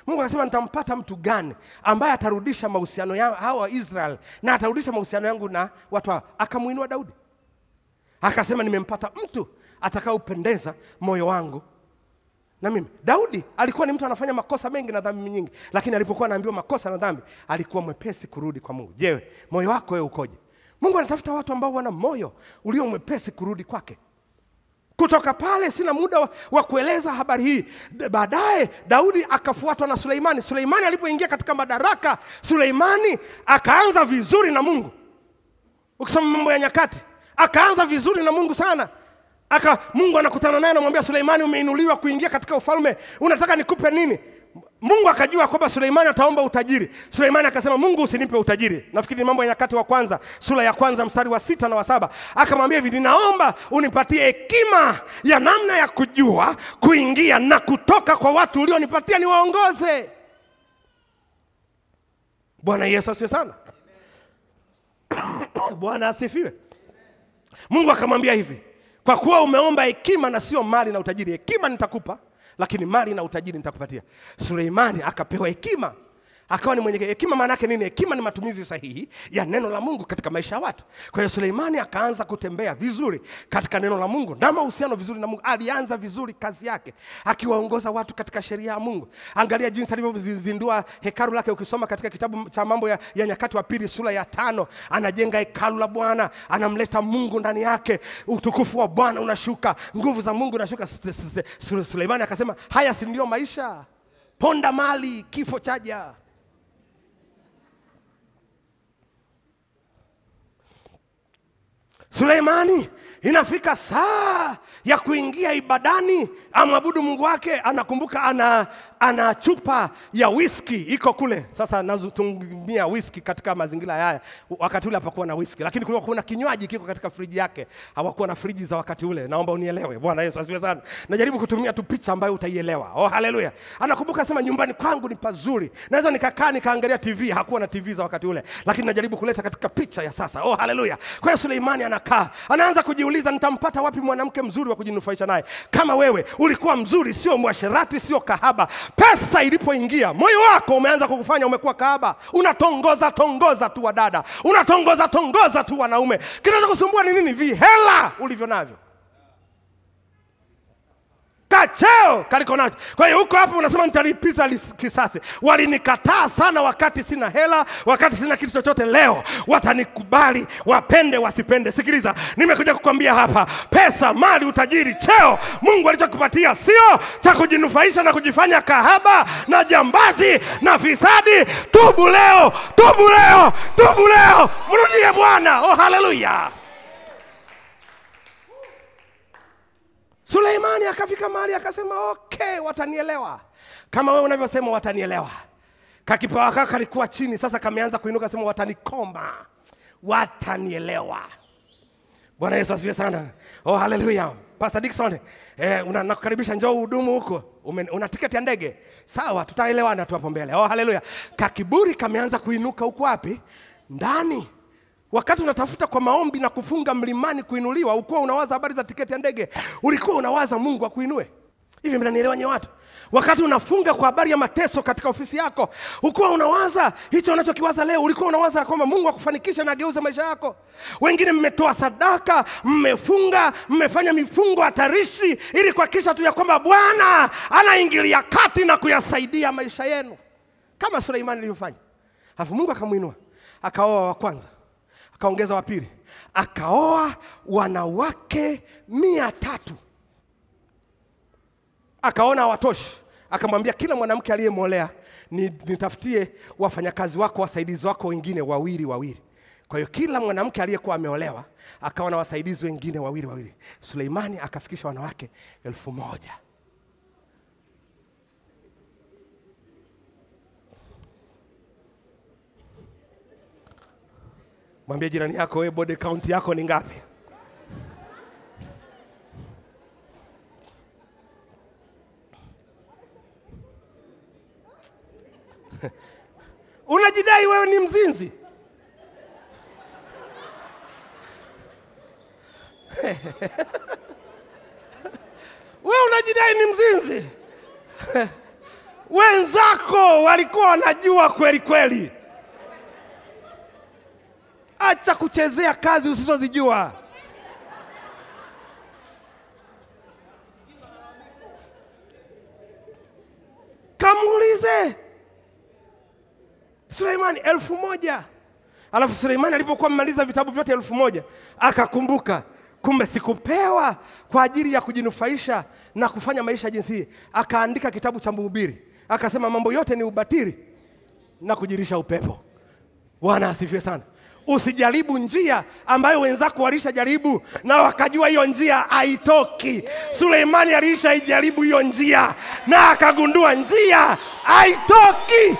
Mungu akasema, "Nitampata mtu gani ambaye atarudisha mahusiano yao hawa Israel na atarudisha mahusiano yangu na watu hao?" Akamuinua Daudi. Akasema, "Nimempata mtu atakayeupendeza moyo wangu na mimi." Daudi alikuwa ni mtu anafanya makosa mengi na dhambi nyingi, lakini alipokuwa anaambiwa makosa na dhambi, alikuwa mwepesi kurudi kwa Mungu. Je, moyo wako wewe ukoje? Mungu anatafuta watu ambao wana moyo ulio mwepesi kurudi kwake. Kutoka pale sina muda wa kueleza habari hii. Baadaye Daudi akafuatwa na Suleimani. Suleimani alipoingia katika madaraka, Suleimani akaanza vizuri na Mungu. Ukisoma Mambo ya Nyakati, akaanza vizuri na Mungu sana. Mungu anakutana naye anamwambia, "Suleimani, umeinuliwa kuingia katika ufalme. Unataka nikupe nini?" Mungu akajua kwamba Suleimani ataomba utajiri. Suleimani akasema, "Mungu, usinipe utajiri." Nafikiri ni Mambo ya Nyakati wa kwanza sura ya kwanza mstari wa 6 na wa 7. Akamwambia hivi, "Ninaomba unipatie hekima ya namna ya kujua kuingia na kutoka kwa watu ulionipatia niwaongoze." Bwana Yesu asifiwe sana. Bwana asifiwe. Mungu akamwambia hivi, "Kwa kuwa umeomba hekima na sio mali na utajiri, hekima nitakupa, lakini mali na utajiri nitakupatia." Suleimani akapewa hekima. Akawa ni mwenye hekima. Maana yake nini? Hekima ni matumizi sahihi ya neno la Mungu katika maisha ya watu. Kwa hiyo Suleimani akaanza kutembea vizuri katika neno la Mungu na mahusiano vizuri na Mungu. Alianza vizuri kazi yake akiwaongoza watu katika sheria ya Mungu. Angalia jinsi alivyozindua hekalu lake. Ukisoma katika kitabu cha Mambo ya Nyakati wa pili sura ya 5, anajenga hekalu la Bwana, anamleta Mungu ndani yake. Utukufu wa Bwana unashuka, nguvu za Mungu unashuka. Suleimani akasema, "Haya si ndio maisha? Ponda mali, kifo chaja." Suleimani inafika saa ya kuingia ibadani amwabudu Mungu wake, anakumbuka ana chupa ya whisky iko kule. Sasa nazotumia whisky katika mazingira haya. Wakati ule hapakuwa na whisky, lakini kuna kinywaji kiko katika friji yake. Hawakuwa na friji za wakati ule. Naomba unielewe. Bwana Yesu asifiwe sana. Najaribu kutumia tu picha ambayo utaielewa. Oh, haleluya. Anakumbuka sema, "Nyumbani kwangu ni pazuri. Naweza nikakaa nikaangalia TV." Hakuwa na TV za wakati ule, lakini najaribu kuleta katika picha ya sasa. Oh, haleluya. Kwa hiyo Suleimani anakaa, anaanza kujiuliza, "Nitampata wapi mwanamke mzuri wa kujinufaisha naye?" Kama wewe ulikuwa mzuri, sio mwasherati, sio kahaba, pesa ilipoingia moyo wako umeanza kukufanya umekuwa kahaba. Unatongoza tu wa dada, unatongoza tu wanaume. Kinaweza kusumbua ni nini? Vihela ulivyo navyo. kacheo kaliko nacho. Kwa hiyo huko hapo unasema nitalipiza kisasi. Walinikataa sana wakati sina hela, wakati sina kitu chochote. Leo watanikubali, wapende wasipende. Sikiliza, nimekuja kukwambia hapa, pesa, mali, utajiri, cheo Mungu alichokupatia sio cha kujinufaisha na kujifanya kahaba na jambazi na fisadi. Tubu leo, tubu leo, tubu leo. Mrudie Bwana. Oh, haleluya. Suleimani akafika mahali akasema, okay, watanielewa. Kama wewe unavyosema watanielewa. Kakipawa kaka kalikuwa chini, sasa kameanza kuinuka, akasema watanikoma. Watanielewa. Bwana Yesu asifiwe sana. Oh, haleluya. Pastor Dickson, nakukaribisha, njoo uhudumu huko. Una tiketi ya ndege? Sawa, tutaelewana tu hapo mbele. Oh, haleluya. Kakiburi kameanza kuinuka huko wapi? Ndani. Wakati unatafuta kwa maombi na kufunga mlimani kuinuliwa, ulikuwa unawaza habari za tiketi ya ndege? Ulikuwa unawaza Mungu akuinue? Hivi mnanielewa nyewe watu? Wakati unafunga kwa habari ya mateso katika ofisi yako, ulikuwa unawaza hicho unachokiwaza leo? Ulikuwa unawaza kwamba Mungu akufanikishe na ageuze maisha yako? Wengine mmetoa sadaka, mmefunga, mmefanya mifungo hatarishi ili kuhakikisha tu ya kwamba Bwana anaingilia kati na kuyasaidia maisha yenu, kama Suleimani alivyofanya. Alafu Mungu akamuinua, akaoa wa kwanza, akaongeza wa pili, akaoa wanawake 300. Akaona hawatoshi, akamwambia kila mwanamke aliyemwolea nitafutie wafanyakazi wako, wasaidizi wako wengine wawili. Kwa hiyo kila mwanamke aliyekuwa ameolewa akaona wasaidizi wengine wawili. Suleimani akafikisha wanawake 1000. Mwambie jirani yako, wewe body count yako ni ngapi? Unajidai wewe ni mzinzi? Wewe unajidai ni mzinzi? Wenzako walikuwa wanajua kweli kweli. Acha kuchezea kazi usizozijua. Kamuulize Suleimani 1000. Alafu Suleimani alipokuwa mmaliza vitabu vyote 1000, akakumbuka kumbe sikupewa kwa ajili ya kujinufaisha na kufanya maisha jinsi hii. Akaandika kitabu cha Mhubiri, akasema mambo yote ni ubatili na kujirisha upepo. Bwana asifiwe sana. Usijaribu njia ambayo wenzako walishajaribu na wakajua hiyo njia haitoki. Suleimani alishajaribu hiyo njia na akagundua njia haitoki.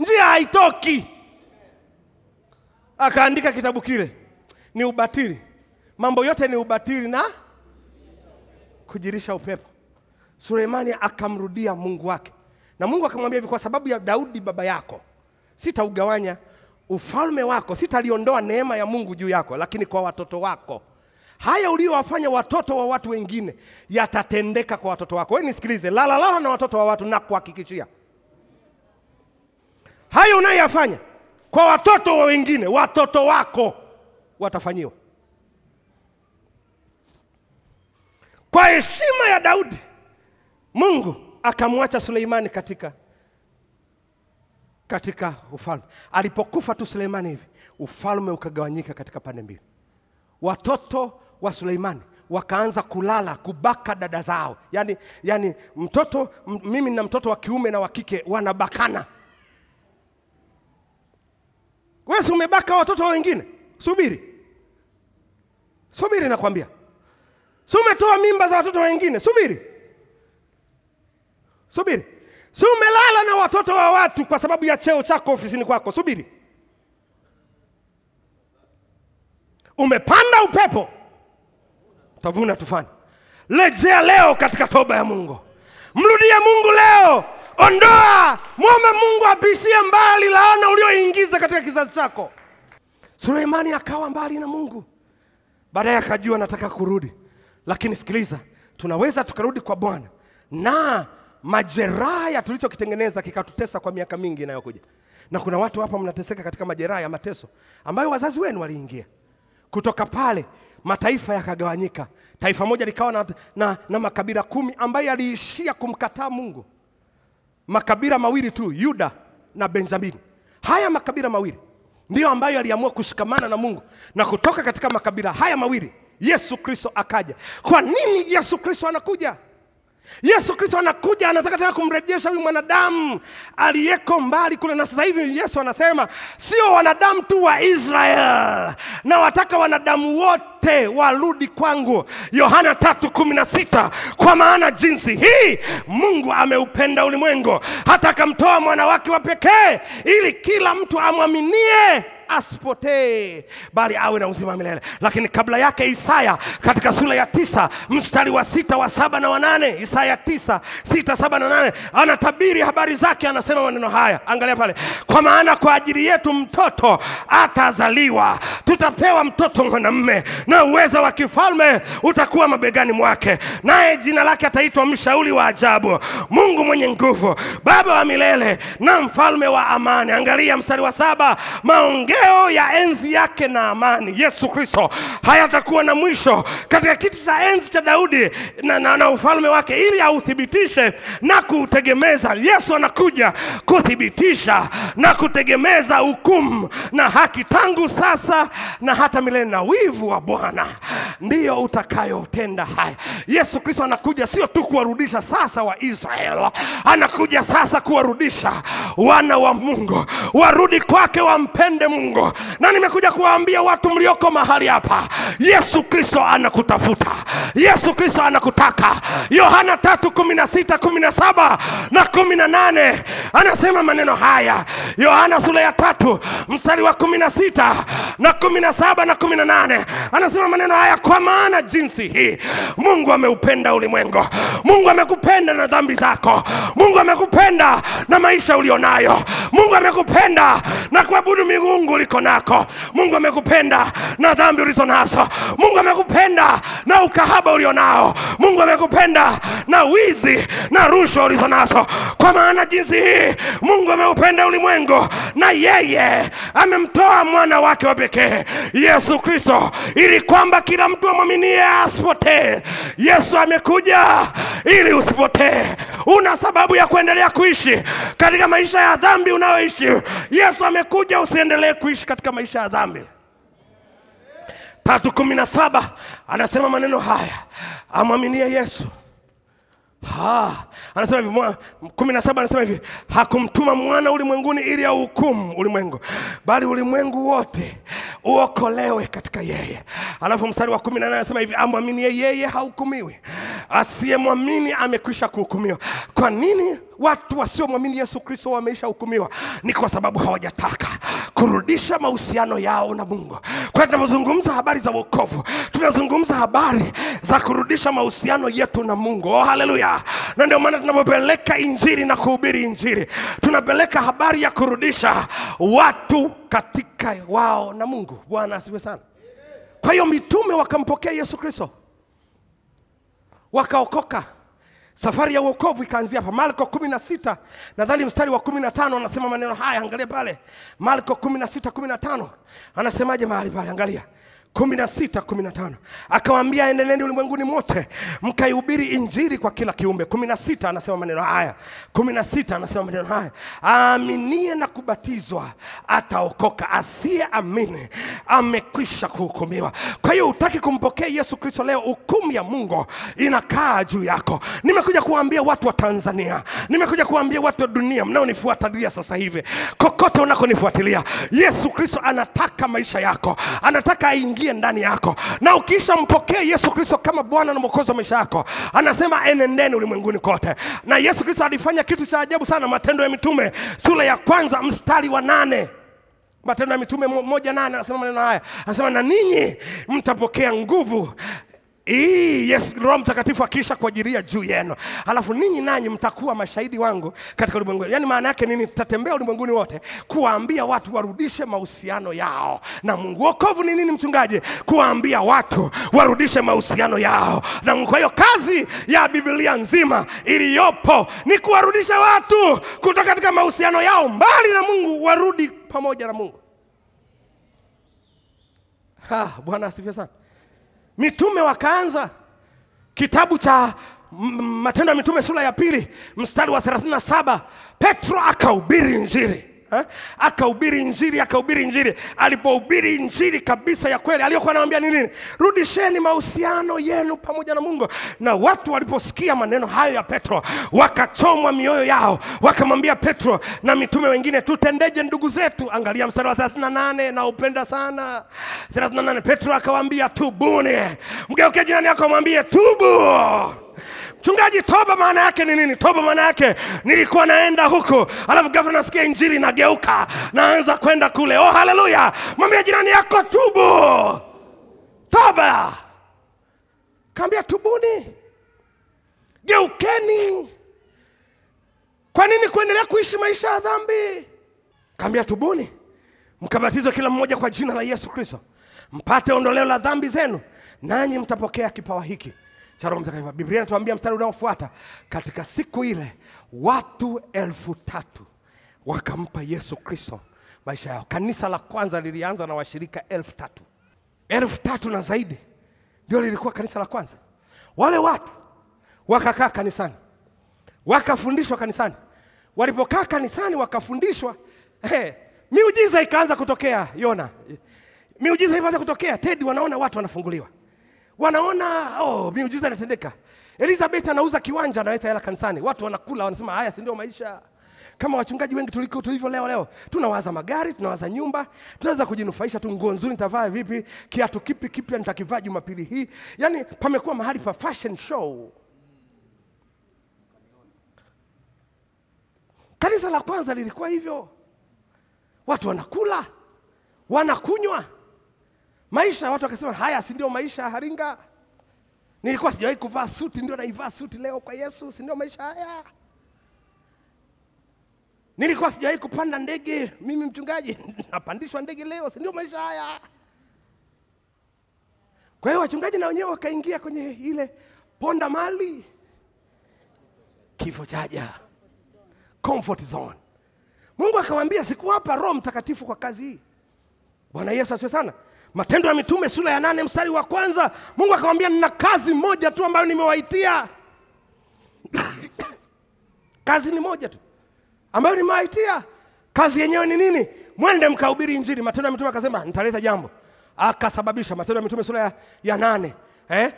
Njia haitoki. Akaandika kitabu kile, ni ubatili. Mambo yote ni ubatili na kujirisha upepo. Suleimani akamrudia Mungu wake. Na Mungu akamwambia hivi, kwa sababu ya Daudi baba yako, sitaugawanya ufalme wako, sitaliondoa neema ya Mungu juu yako, lakini kwa watoto wako. Haya uliowafanya watoto wa watu wengine yatatendeka kwa watoto wako. Wewe nisikilize, lala na watoto wa watu na kuhakikishia. Haya unayoyafanya kwa watoto wa wengine, watoto wako watafanyiwa. Kwa heshima ya Daudi, Mungu akamwacha Suleimani katika ufalme. Alipokufa tu Suleimani hivi, ufalme ukagawanyika katika pande mbili. Watoto wa Suleimani wakaanza kulala, kubaka dada zao. Yani mimi na mtoto wa kiume na wa kike wanabakana. Wewe si umebaka watoto wa wengine? Subiri nakwambia. Si umetoa mimba za watoto wa wengine? Subiri. Si umelala na watoto wa watu kwa sababu ya cheo chako ofisini kwako? Subiri. Umepanda upepo, utavuna tufani. Rejea leo katika toba ya Mungu. Mrudie Mungu leo. Ondoa, muombe Mungu abishie mbali laana ulioingiza katika kizazi chako. Suleimani akawa mbali na Mungu. Baadaye akajua nataka kurudi. Lakini sikiliza, tunaweza tukarudi kwa Bwana na majeraha tulichokitengeneza kikatutesa kwa miaka mingi inayokuja. Na kuna watu hapa mnateseka katika majeraha ya mateso ambayo wazazi wenu waliingia. Kutoka pale mataifa yakagawanyika. Taifa moja likawa na makabila 10 ambayo yaliishia kumkataa Mungu. Makabila mawili tu, Yuda na Benjamini. Haya makabila mawili ndio ambayo yaliamua kushikamana na Mungu, na kutoka katika makabila haya mawili Yesu Kristo akaja. Kwa nini Yesu Kristo anakuja? Yesu Kristo anakuja, anataka tena kumrejesha huyu mwanadamu aliyeko mbali kule. Na sasa hivi Yesu anasema sio wanadamu tu wa Israel, na wataka wanadamu wote warudi kwangu. Yohana 3:16, kwa maana jinsi hii Mungu ameupenda ulimwengu hata akamtoa mwana wake wa pekee, ili kila mtu amwaminie asipotee bali awe na uzima milele. Lakini kabla yake Isaya katika sura ya 9 mstari wa 6, wa 7 na wa 8, Isaya 9, 6, 7 na 8, anatabiri habari zake, anasema maneno haya. Angalia pale, kwa maana kwa ajili yetu mtoto atazaliwa, tutapewa mtoto mwanamume, na uweza wa kifalme utakuwa mabegani mwake, naye jina lake ataitwa Mshauri wa Ajabu, Mungu mwenye nguvu, Baba wa milele, na Mfalme wa amani. Angalia mstari wa 7, maongeo ya enzi yake na amani. Yesu Kristo hayatakuwa na mwisho katika kiti cha enzi cha Daudi na ufalme wake, ili authibitishe na kutegemeza. Yesu anakuja kuthibitisha na kutegemeza hukumu na haki tangu sasa na hata milele, na wivu wa Bwana ndio utakayotenda haya. Yesu Kristo anakuja sio tu kuwarudisha sasa wa Israeli, anakuja sasa kuwarudisha wana wa Mungu, warudi kwake, wampende Mungu. Na nimekuja kuwaambia watu mlioko mahali hapa, Yesu Kristo anakutafuta. Yesu Kristo anakutaka. Yohana 3:16, 17 na 18 anasema maneno haya. Yohana sura ya 3 mstari wa 16 na 17 na 18 anasema maneno haya, kwa maana jinsi hii Mungu ameupenda ulimwengu. Mungu amekupenda na dhambi zako. Mungu amekupenda na maisha ulionayo. Mungu amekupenda na kuabudu miungu uliko nako. Mungu amekupenda na dhambi ulizo nazo. Mungu amekupenda na ukahaba ulionao. Mungu amekupenda na wizi na rushwa ulizo nazo. Kwa maana jinsi hii Mungu ameupenda ulimwengu, na yeye amemtoa mwana wake wa pekee Yesu Kristo, ili kwamba kila mtu amwaminie asipotee. Yesu amekuja ili usipotee. Una sababu ya kuendelea kuishi katika maisha ya dhambi unayoishi. Yesu amekuja usiendelee kuishi katika maisha ya dhambi. 3:17 anasema maneno haya, amwaminie Yesu. Anasema hivi, 17 anasema hivi, hakumtuma mwana ulimwenguni ili auhukumu ulimwengu, bali ulimwengu wote uokolewe katika yeye. Alafu mstari wa 18 anasema hivi, amwaminie yeye hahukumiwi, asiyemwamini amekwisha kuhukumiwa. Kwa nini watu wasiomwamini Yesu Kristo wameisha hukumiwa? Ni kwa sababu hawajataka kurudisha mahusiano yao na Mungu. Kwa tunapozungumza habari za wokovu, tunazungumza habari za kurudisha mahusiano yetu na Mungu. Oh, haleluya. Na ndio maana tunapopeleka injili na kuhubiri injili, tunapeleka habari ya kurudisha watu katika wao na Mungu. Bwana asifiwe sana. Kwa hiyo mitume wakampokea Yesu Kristo, wakaokoka. Safari ya wokovu ikaanzia hapa. Marko 16 nadhani mstari wa 15 anasema maneno haya. Angalia pale Marko 16:15 anasemaje mahali pale? Angalia 16:15, akawaambia, enendeni ulimwenguni mote mkaihubiri injili kwa kila kiumbe. 16 anasema maneno haya. 16 anasema maneno haya, aaminie na kubatizwa ataokoka, asiyeamini amekwisha kuhukumiwa. Kwa hiyo utaki kumpokea Yesu Kristo leo, hukumu ya Mungu inakaa juu yako. Nimekuja kuambia watu wa Tanzania, nimekuja kuambia watu wa dunia mnaonifuatilia sasa hivi, kokote unakonifuatilia, Yesu Kristo anataka maisha yako, anataka aingie ndani yako. Na ukisha mpokea Yesu Kristo kama Bwana na Mwokozi wa maisha yako, anasema enendeni ulimwenguni kote. Na Yesu Kristo alifanya kitu cha ajabu sana. Matendo ya Mitume sura ya 1 mstari wa 8. Matendo ya Mitume 1:8 anasema maneno haya. Anasema, na ninyi mtapokea nguvu Yes, Roho Mtakatifu akisha kuajiria juu yenu, alafu ninyi nanyi mtakuwa mashahidi wangu katika ulimwengu. Yaani maana yake nini? Tutatembea ulimwenguni wote kuwaambia watu warudishe mahusiano yao na Mungu. Wokovu ni nini mchungaji? Kuwaambia watu warudishe mahusiano yao na Mungu. Kwa hiyo kazi ya Biblia nzima iliyopo ni kuwarudisha watu kutoka katika mahusiano yao mbali na Mungu, warudi pamoja na Mungu. Bwana asifiwe sana. Mitume wakaanza kitabu cha Matendo ya Mitume sura ya 2 mstari wa 37. Petro akahubiri injili. Akahubiri injili. Alipohubiri injili kabisa ya kweli, aliyokuwa anawaambia nini? Rudisheni mahusiano yenu pamoja na Mungu. Na watu waliposikia maneno hayo ya Petro, wakachomwa mioyo yao, wakamwambia Petro na mitume wengine, tutendeje ndugu zetu? Angalia mstari wa 38, na upenda sana 38. Petro akawaambia, tubuni. Mgeuke jirani yako mwambie, tubu. Mchungaji, toba maana yake ni nini? Toba maana yake, nilikuwa naenda huko, alafu ghafla nasikia injili, nageuka naanza kwenda kule. Oh, haleluya. Mwambie jirani yako, tubu. Toba. Kaambia, tubuni, geukeni. Kwa nini kuendelea kuishi maisha ya dhambi? Kaambia, tubuni, mkabatizwe kila mmoja kwa jina la Yesu Kristo, mpate ondoleo la dhambi zenu, nanyi mtapokea kipawa hiki cha Roho Mtakatifu. Biblia inatuambia mstari unaofuata, katika siku ile watu 3,000 wakampa Yesu Kristo maisha yao. Kanisa la kwanza lilianza na washirika 3,000. 3,000 na zaidi ndio lilikuwa kanisa la kwanza. Wale watu wakakaa kanisani, wakafundishwa kanisani. Walipokaa kanisani wakafundishwa, miujiza ikaanza kutokea. Yona, miujiza ikaanza kutokea. Tedi wanaona watu wanafunguliwa. Wanaona miujiza inatendeka. Elizabeth anauza kiwanja, analeta hela kanisani. Watu wanakula, wanasema haya si ndio maisha. Kama wachungaji wengi tulivyo leo tunawaza magari, tunawaza nyumba, tunaweza kujinufaisha tu. Nguo nzuri nitavaa vipi? Kiatu kipi kipya nitakivaa Jumapili hii? Yaani pamekuwa mahali pa fashion show. Kanisa la kwanza lilikuwa hivyo. Watu wanakula, wanakunywa. Maisha, watu wakasema haya si ndio maisha haringa. Nilikuwa sijawahi kuvaa suti, ndio naivaa suti leo kwa Yesu, si ndio maisha haya. Nilikuwa sijawahi kupanda ndege, mimi mchungaji napandishwa ndege leo, si ndio maisha haya. Kwa hiyo wachungaji na wenyewe wakaingia kwenye ile ponda mali, kifo chaja, comfort zone. Mungu akamwambia, sikuwapa Roho Mtakatifu kwa kazi hii. Bwana Yesu asifiwe sana. Matendo ya Mitume sura ya 8 mstari wa 1, Mungu akamwambia, nina kazi moja tu ambayo nimewaitia. Kazi ni moja tu ambayo nimewaitia. Kazi yenyewe ni nini? Mwende mkahubiri injili. Matendo ya Mitume akasema, nitaleta jambo. Akasababisha. Matendo ya Mitume sura ya 8.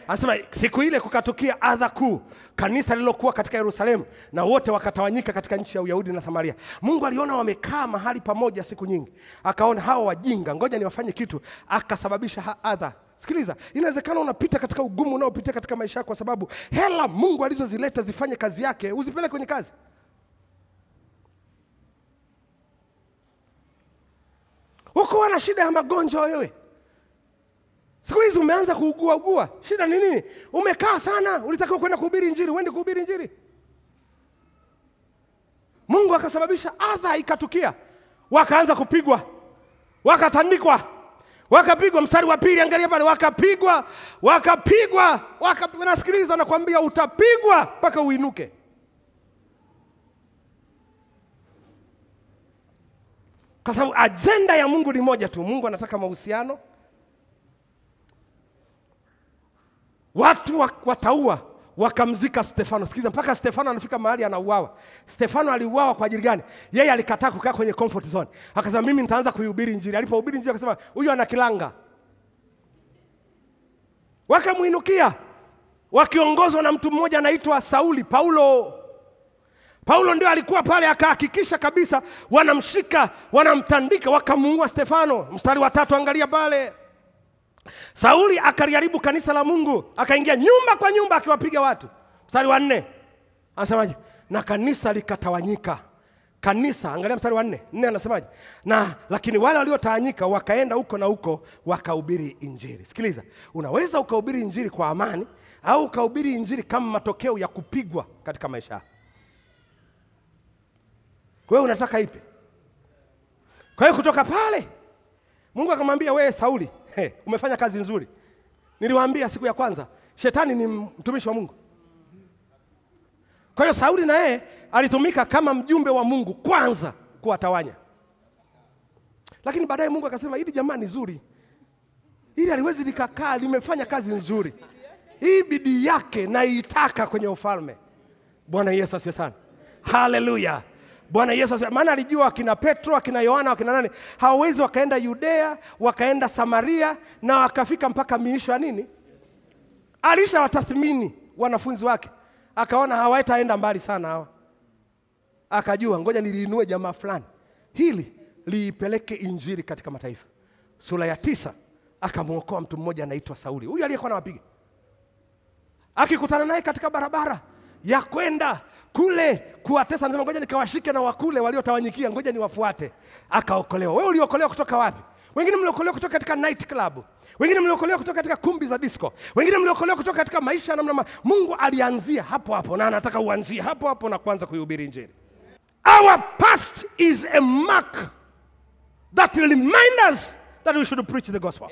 Anasema siku ile kukatukia adha kuu, kanisa lilokuwa katika Yerusalemu, na wote wakatawanyika katika nchi ya Uyahudi na Samaria. Mungu aliona wamekaa mahali pamoja siku nyingi, akaona hawa wajinga, ngoja niwafanye kitu, akasababisha adha. Sikiliza, inawezekana unapita katika ugumu unaopitia katika maisha yako kwa sababu hela Mungu alizozileta zifanye kazi yake, uzipeleke kwenye kazi. Uko na shida ya magonjwa wewe, siku hizi umeanza kuugua. Shida ni nini? Umekaa sana, ulitakiwa kwenda kuhubiri injili, uende kuhubiri injili. Mungu akasababisha adha ikatukia. Wakaanza kupigwa, wakatandikwa, wakapigwa. Mstari wa 2, angalia pale, wakapigwa. Nasikiliza, nakwambia utapigwa mpaka uinuke. Kwa sababu agenda ya Mungu ni moja tu. Mungu anataka mahusiano. Watu wataua, wakamzika Stefano. Sikiza, mpaka Stefano anafika mahali anauawa. Stefano aliuawa kwa ajili gani? Yeye alikataa kukaa kwenye comfort zone. Akasema mimi nitaanza kuihubiri injili. Alipohubiri injili akasema huyu ana kilanga. Wakamuinukia, wakiongozwa na mtu mmoja anaitwa Sauli. Paulo ndio alikuwa pale, akahakikisha kabisa wanamshika, wanamtandika, wakamuua Stefano. Mstari wa 3, angalia pale. Sauli akariharibu kanisa la Mungu, akaingia nyumba kwa nyumba akiwapiga watu. Mstari wa 4, anasemaje? Na kanisa likatawanyika. Kanisa, angalia mstari wa 4 anasemaje? Lakini wale waliotawanyika wakaenda huko na huko wakahubiri injili. Sikiliza, unaweza ukahubiri injili kwa amani au ukahubiri injili kama matokeo ya kupigwa katika maisha. Wewe unataka ipi? Kwa hiyo kutoka pale Mungu akamwambia, wewe Sauli, umefanya kazi nzuri. Niliwaambia siku ya kwanza, shetani ni mtumishi wa Mungu. Kwa hiyo Sauli na yeye alitumika kama mjumbe wa Mungu kwanza kuwatawanya. Lakini baadaye Mungu akasema, hili jamani nzuri. hili haliwezi likakaa limefanya kazi nzuri. Hii bidii yake na itaka kwenye ufalme. Bwana Yesu asifiwe sana. Haleluya. Bwana Yesu asifiwe. Maana alijua akina Petro, akina Yohana, akina nani hawawezi wakaenda Yudea, wakaenda Samaria na wakafika mpaka miisho ya nini? Alishawatathmini wanafunzi wake. Akaona hawataenda mbali sana hawa. Akajua ngoja niliinue jamaa fulani, hili liipeleke injili katika mataifa. Sura ya 9 akamuokoa mtu mmoja anaitwa Sauli. Huyu aliyekuwa anawapiga. Akikutana naye katika barabara ya kwenda kule kuwatesa, anasema ngoja nikawashike na wakule waliotawanyikia, ngoja niwafuate. Akaokolewa. Wewe uliokolewa kutoka wapi? Wengine mliokolewa kutoka katika night club. Wengine mliokolewa kutoka katika kumbi za disco. Wengine mliokolewa kutoka katika maisha namna. Mungu alianzia hapo hapo na anataka uanzie hapo hapo na kuanza kuihubiri injili. Our past is a mark that will remind us that we should preach the gospel.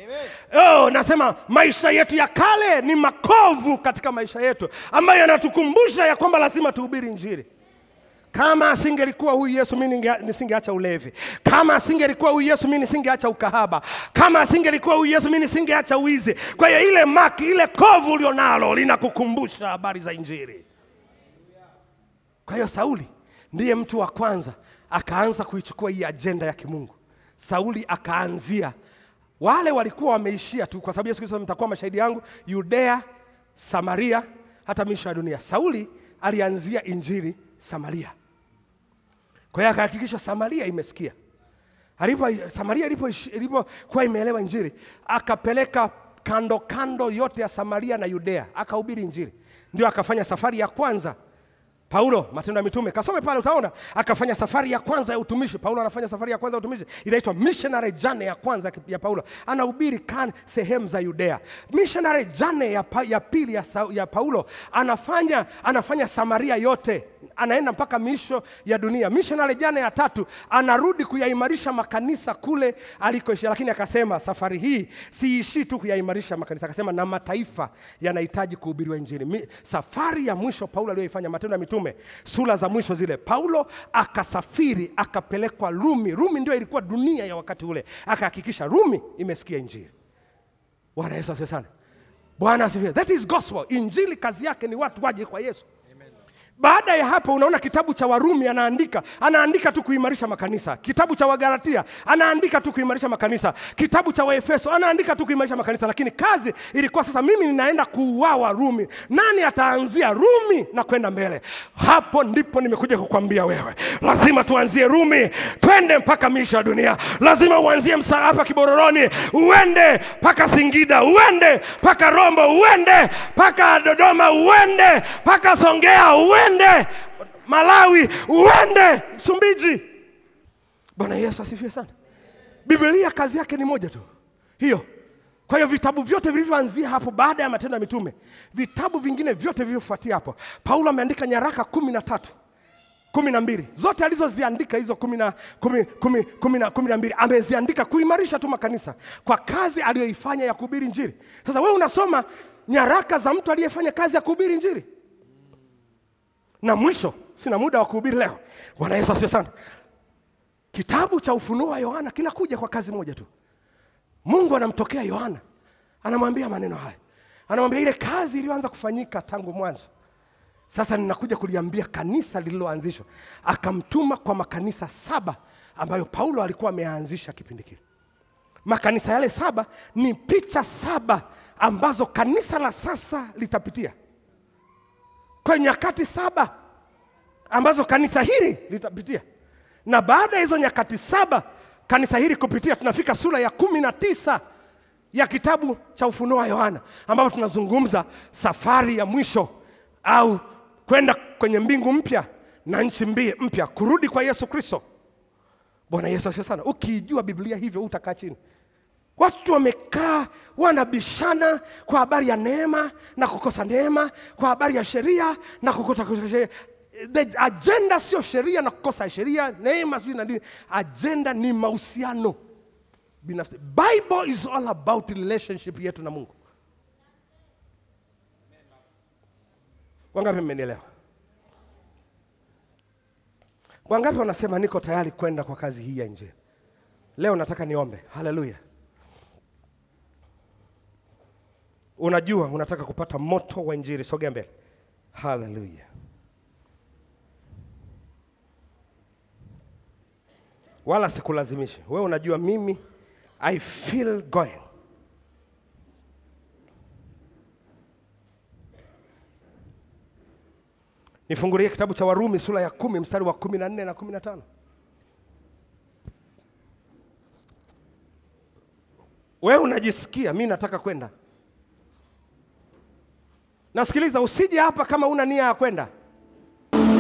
Amen. Nasema maisha yetu ya kale ni makovu katika maisha yetu ambayo yanatukumbusha ya kwamba lazima tuhubiri injili. Kama asingelikuwa huyu Yesu mimi nisingeacha ulevi. Kama asingelikuwa huyu Yesu mimi nisingeacha ukahaba. Kama asingelikuwa huyu Yesu mimi nisingeacha wizi. Kwa hiyo ile maki, ile kovu ulionalo linakukumbusha habari za injili. Kwa hiyo Sauli ndiye mtu wa kwanza akaanza kuichukua hii agenda ya kimungu. Sauli akaanzia, wale walikuwa wameishia tu kwa sababu Yesu Kristo mtakuwa mashahidi yangu Yudea, Samaria, hata miisho ya dunia. Sauli alianzia injili Samaria. Kwa hiyo akahakikisha Samaria imesikia. Samaria ilipokuwa imeelewa injili, akapeleka kando kando yote ya Samaria na Yudea, akahubiri injili. Ndio akafanya safari ya kwanza. Paulo, Matendo ya Mitume, kasome pale utaona, akafanya safari ya kwanza ya utumishi. Paulo anafanya safari ya kwanza ya utumishi, inaitwa missionary journey ya kwanza ya Paulo. Anahubiri sehemu za Yudea. Missionary journey ya pili ya Paulo, anafanya Samaria yote. Anaenda mpaka miisho ya dunia. Missionary journey ya 3, anarudi kuyaimarisha makanisa kule alikoishi, lakini akasema safari hii siishi tu kuyaimarisha makanisa. Akasema na mataifa yanahitaji kuhubiriwa injili. Safari ya mwisho Paulo aliyoifanya, Matendo ya Mitume, sura za mwisho zile, Paulo akasafiri akapelekwa Rumi. Rumi ndio ilikuwa dunia ya wakati ule. Akahakikisha Rumi imesikia injili. Bwana Yesu asifiwe sana. Bwana asifiwe. That is gospel. Injili kazi yake ni watu waje kwa Yesu. Baada ya hapo unaona kitabu cha Warumi anaandika tu kuimarisha makanisa. Kitabu cha Wagalatia anaandika tu kuimarisha makanisa. Kitabu cha Waefeso anaandika tu kuimarisha makanisa. Lakini kazi ilikuwa sasa, mimi ninaenda kuuawa Rumi. Nani ataanzia Rumi na kwenda mbele? Hapo ndipo nimekuja kukwambia wewe, lazima tuanzie Rumi, twende mpaka miisho ya dunia. Lazima uanzie hapa Kibororoni, uende mpaka Singida, uende mpaka Rombo, uende mpaka Dodoma, uende mpaka Songea, uende Malawi, uende Msumbiji. Bwana Yesu asifiwe sana. Biblia kazi yake ni moja tu, hiyo. Kwa hiyo vitabu vyote vilivyoanzia hapo baada ya Matendo ya Mitume, vitabu vingine vyote vilivyofuatia hapo, Paulo ameandika nyaraka 13, 12. Zote alizoziandika hizo 12 ameziandika kuimarisha tu makanisa kwa kazi aliyoifanya ya kuhubiri injili. Sasa wewe unasoma nyaraka za mtu aliyefanya kazi ya kuhubiri injili. Na mwisho, sina muda wa kuhubiri leo. Bwana Yesu asifiwe sana. Kitabu cha Ufunuo wa Yohana kinakuja kwa kazi moja tu. Mungu anamtokea Yohana, anamwambia maneno haya. Anamwambia ile kazi iliyoanza kufanyika tangu mwanzo, sasa ninakuja kuliambia kanisa lililoanzishwa. Akamtuma kwa makanisa 7 ambayo Paulo alikuwa ameanzisha kipindi kile. Makanisa yale 7 ni picha 7 ambazo kanisa la sasa litapitia. Kwa nyakati 7 ambazo kanisa hili litapitia. Na baada ya hizo nyakati 7 kanisa hili kupitia, tunafika sura ya 19 ya kitabu cha Ufunuo wa Yohana, ambapo tunazungumza safari ya mwisho au kwenda kwenye mbingu mpya na nchi mpya, kurudi kwa Yesu Kristo. Bwana Yesu asifiwe sana. Ukijua Biblia hivyo utakaa chini. Watu wamekaa wanabishana kwa habari ya neema na kukosa neema, kwa habari ya sheria na kukosa sheria. The agenda sio sheria na kukosa sheria, neema sio na dini. Agenda ni mahusiano binafsi. Bible is all about relationship yetu na Mungu. Wangapi mmenielewa? Wangapi wanasema niko tayari kwenda kwa kazi hii ya injili? Leo nataka niombe. Haleluya. unajua unataka kupata moto wa injili, sogea mbele. Hallelujah. Wala sikulazimisha. Wewe unajua mimi I feel going. Nifungulie kitabu cha Warumi sura ya 10 mstari wa 14 na 15. Wewe unajisikia mimi nataka kwenda. Nasikiliza, usije hapa kama una nia ya kwenda.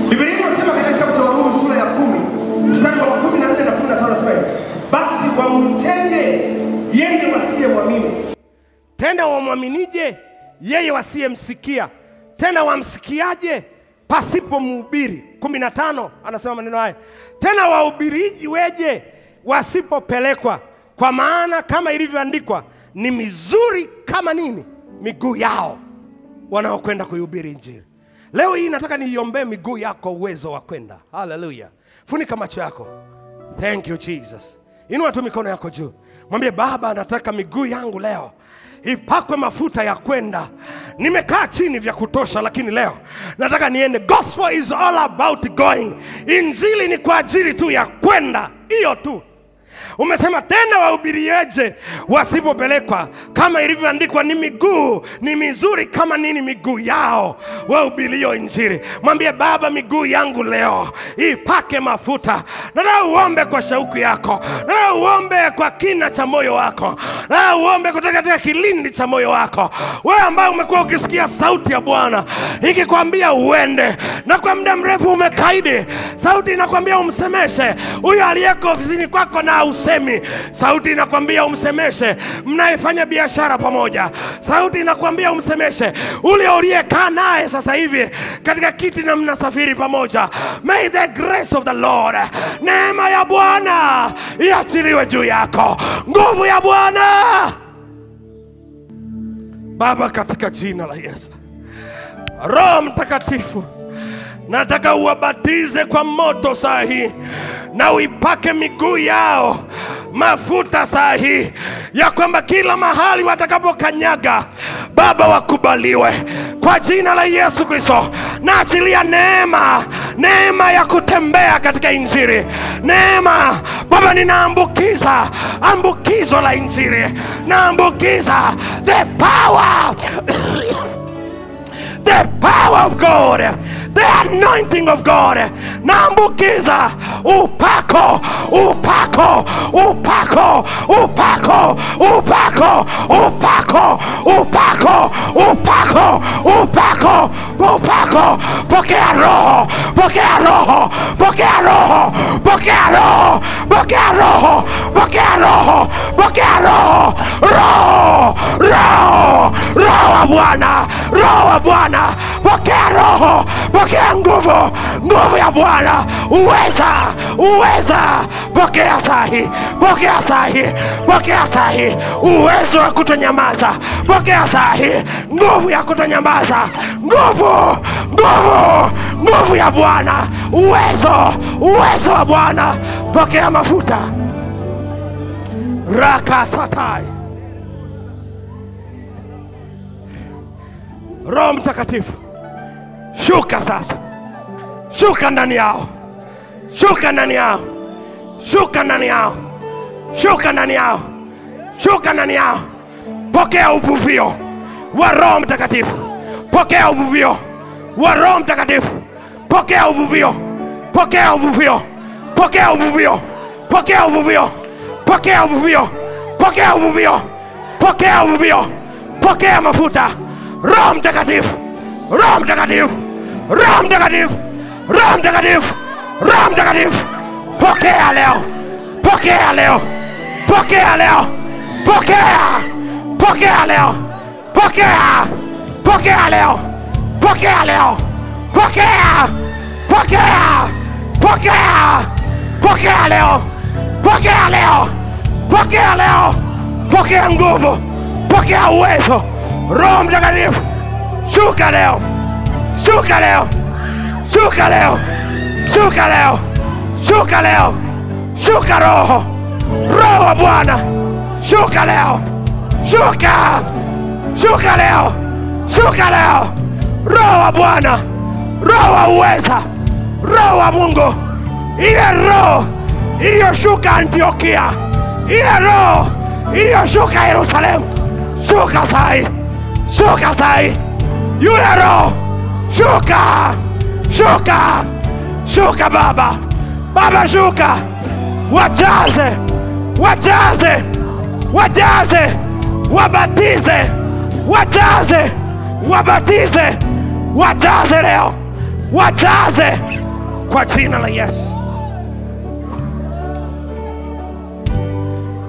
Biblia inasema katika kitabu cha Warumi sura ya 10 mstari wa 14 na 15 sasa. Basi wamtenye yeye wasiyemwamini. Tena wamwaminije yeye wasiyemsikia? Tena wamsikiaje pasipo mhubiri? 15 anasema maneno haya. Tena wahubiriji weje wasipopelekwa? Kwa maana kama ilivyoandikwa, ni mizuri kama nini miguu yao wanaokwenda kuhubiri injili. Leo hii nataka niiombee miguu yako uwezo wa kwenda. Hallelujah. Funika macho yako. Thank you Jesus. Inua tu mikono yako juu. Mwambie Baba, nataka miguu yangu leo ipakwe mafuta ya kwenda. Nimekaa chini vya kutosha, lakini leo nataka niende. Gospel is all about going. Injili ni kwa ajili tu ya kwenda. Hiyo tu. Umesema tena wahubirieje wasipopelekwa? Kama ilivyoandikwa, ni miguu ni mizuri kama nini miguu yao wahubirio injili. Mwambie Baba, miguu yangu leo ipake mafuta. Na uombe kwa shauku yako. Na uombe kwa kina cha moyo wako. Na uombe kutoka katika kilindi cha moyo wako. Wewe ambaye umekuwa ukisikia sauti ya Bwana ikikwambia uende, na kwa muda mrefu umekaidi, sauti inakwambia umsemeshe huyo aliyeko ofisini kwako na usemi. Sauti inakwambia umsemeshe mnaifanya biashara pamoja. Sauti inakwambia umsemeshe ule uliyekaa naye sasa hivi katika kiti na mnasafiri pamoja. May the grace of the Lord, neema ya Bwana iachiliwe juu yako. Nguvu ya Bwana. Baba, katika jina la Yesu, Roho Mtakatifu, nataka uwabatize kwa moto saa hii, na uipake miguu yao mafuta saa hii, ya kwamba kila mahali watakapokanyaga Baba wakubaliwe kwa jina la Yesu Kristo. Na achilia neema ya kutembea katika injili. Neema Baba, ninaambukiza ambukizo la injili. Naambukiza the power the power of God, the anointing of God. Naambukiza upako, upako, upako, upako, upako, upako, upako, upako, upako, upako. Pokea roho, pokea roho, pokea roho, pokea roho, pokea roho, pokea roho, pokea roho, roho, roho, roho wa Bwana, roho wa Bwana. Pokea roho, pokea nguvu, nguvu ya Bwana. Uweza, pokea sahi, pokea sahi, pokea sahi. Uwezo wa kutonyamaza, pokea sahi. Nguvu ya kutonyamaza, nguvu ya Bwana. Uwezo wa Bwana. Pokea mafuta. Raka satai. Roho Mtakatifu, shuka sasa. Shuka ndani yao. Shuka ndani yao. Shuka ndani yao. Shuka ndani yao. Shuka ndani yao. Pokea uvuvio wa Roho Mtakatifu. Pokea uvuvio wa Roho Mtakatifu. Pokea uvuvio. Pokea uvuvio. Pokea uvuvio. Pokea uvuvio. Pokea uvuvio. Pokea uvuvio. Pokea uvuvio. Pokea mafuta. Roho Mtakatifu. Roho Mtakatifu. Roho Mtakatifu. Roho Mtakatifu. Roho Mtakatifu. Pokea leo. Pokea leo. Pokea leo. Pokea. Pokea leo. Pokea. Pokea leo. Pokea leo. Pokea. Pokea. Pokea. Pokea leo. Pokea leo. Pokea leo. Pokea nguvu. Pokea uwezo. Roho Mtakatifu, shuka leo. Shuka leo. Shuka leo. Shuka leo. Shuka leo. Shuka roho. Roho wa Bwana. Shuka leo. Shuka. Shuka leo. Shuka leo. Roho wa Bwana, roho wa uweza, roho wa Mungu, ile roho iliyoshuka Antiokia, ile roho iliyoshuka Yerusalemu, shuka sai, shuka sai. Yule roho, shuka, shuka, shuka Baba, Baba shuka, wajaze, wajaze, wajaze, wabatize, wajaze, wabatize, wajaze leo, wajaze kwa jina la Yesu.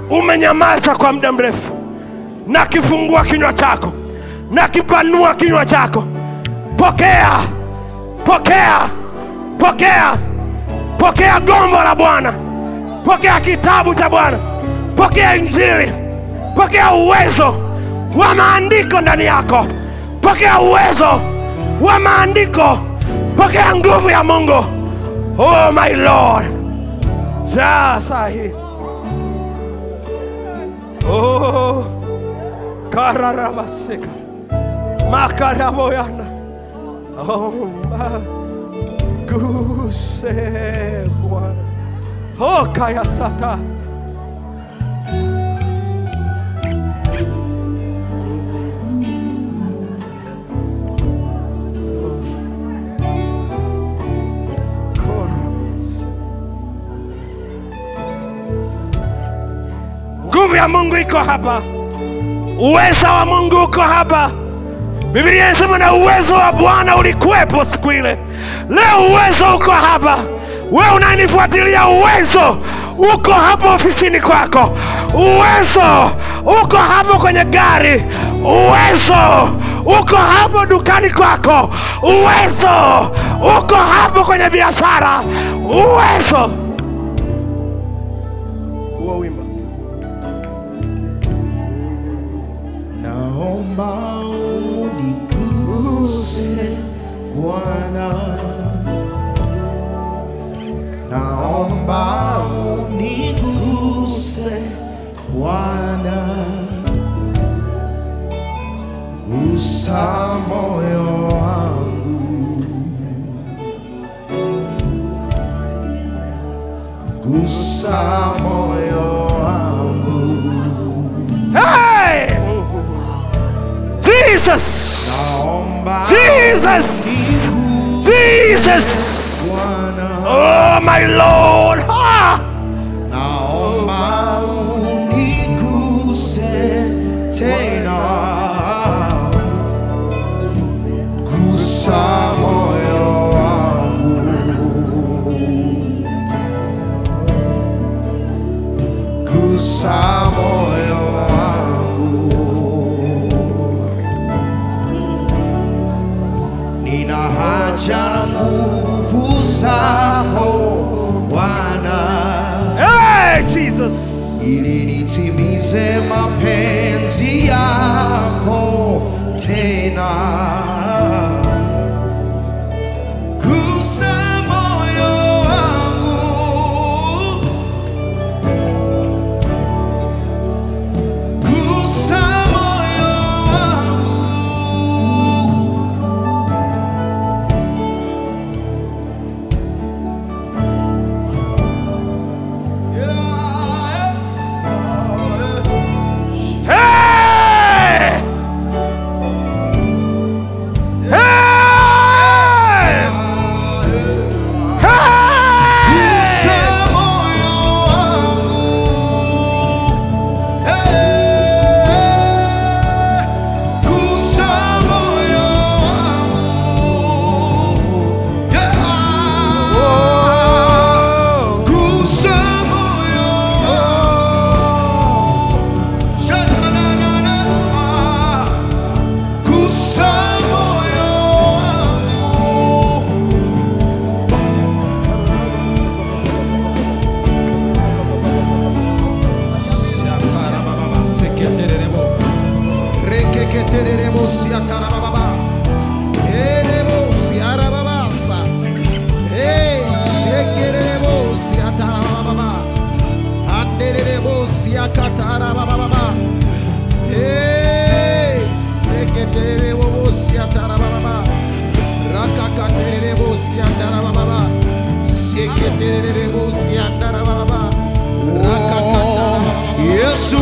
Umenyamaza kwa muda mrefu, na kifungua kinywa chako, na kipanua kinywa chako. Pokea, pokea, pokea, pokea gombo la Bwana, pokea kitabu cha Bwana, pokea Injili, pokea uwezo wa maandiko ndani yako, pokea uwezo wa maandiko, pokea nguvu ya Mungu. Oh my Lord, sasa hii, oh kararabasika makaraboyana, oh maguse Bwana, oh kaya sata. Nguvu ya Mungu iko hapa, uweza wa Mungu uko hapa. Biblia inasema na uwezo wa Bwana ulikuwepo siku ile. Leo uwezo uko hapa. Wewe unanifuatilia, uwezo uko hapo ofisini kwako, uwezo uko hapo kwenye gari, uwezo uko hapo dukani kwako, uwezo uko hapo kwenye biashara, uwezo. Uwimba. Naomba uniguse Bwana, naomba uniguse Bwana, gusa moyo wangu, gusa moyo wangu. Hey! Jesus! Jesus! Jesus! Oh my Lord! Ah! Naomba uniguse tena, gusa moyo wangu, gusa moyo wangu. Nina haja na nguvu zako Bwana, Hey, Jesus! ili nitimize mapenzi yako tena. Gusa moyo wangu, gusa moyo wangu. Hey! Hey! Gusa Hey! moyo wangu, gusa moyo wangu, gusa moyo wangu, sha-na-na-na-na, gusa moyo wangu. Shatarababa seketerebo, rekeketerebo siatarababa, erebo siarababasa, shekerebo siatarababa, anderebo siakatarababa, Seketerebosi atarababa. Rakakaterebosi andarababa. Seketerebosi andarababa. Rakakatarababa. Yesu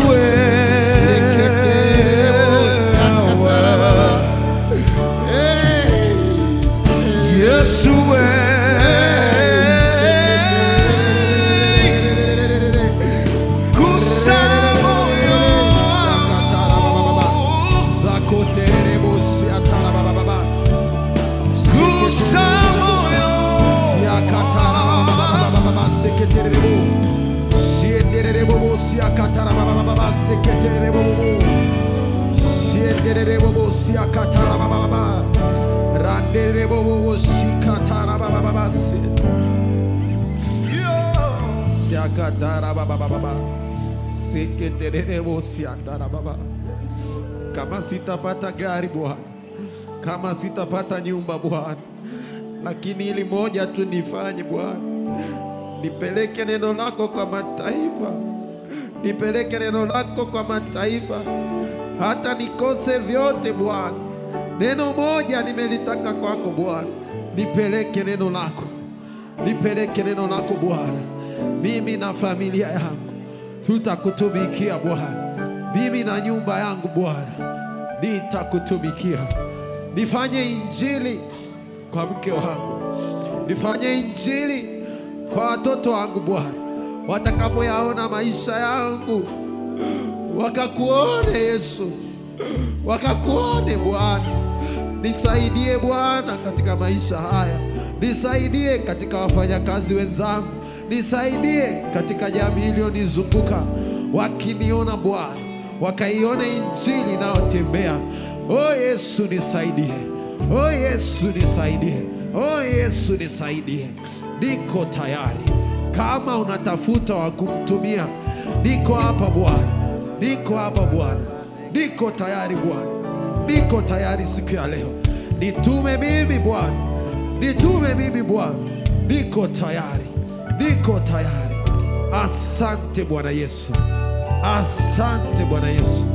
Seketerebosi andarababa. Yesu kama sitapata gari Bwana, kama sitapata nyumba Bwana, lakini ili moja tu nifanye Bwana, nipeleke neno lako kwa mataifa, nipeleke neno lako kwa mataifa, hata nikose vyote Bwana, neno moja nimelitaka kwako Bwana, nipeleke neno lako, nipeleke neno lako Bwana. Mimi na familia yangu tutakutumikia Bwana, mimi na nyumba yangu Bwana nitakutumikia. Nifanye injili kwa mke wangu, nifanye injili kwa watoto wangu Bwana, watakapoyaona maisha yangu wakakuone Yesu, wakakuone Bwana. Nisaidie Bwana katika maisha haya, nisaidie katika wafanyakazi wenzangu, nisaidie katika jamii iliyonizunguka, wakiniona Bwana wakaione injili inayotembea. Oh Yesu nisaidie, oh Yesu nisaidie, oh Yesu nisaidie. Niko tayari, kama unatafuta wa kumtumia, niko hapa Bwana, niko hapa Bwana, niko tayari Bwana, niko tayari siku ya leo. Nitume mimi Bwana, nitume mimi Bwana, niko tayari, niko tayari. Asante Bwana Yesu, asante Bwana Yesu.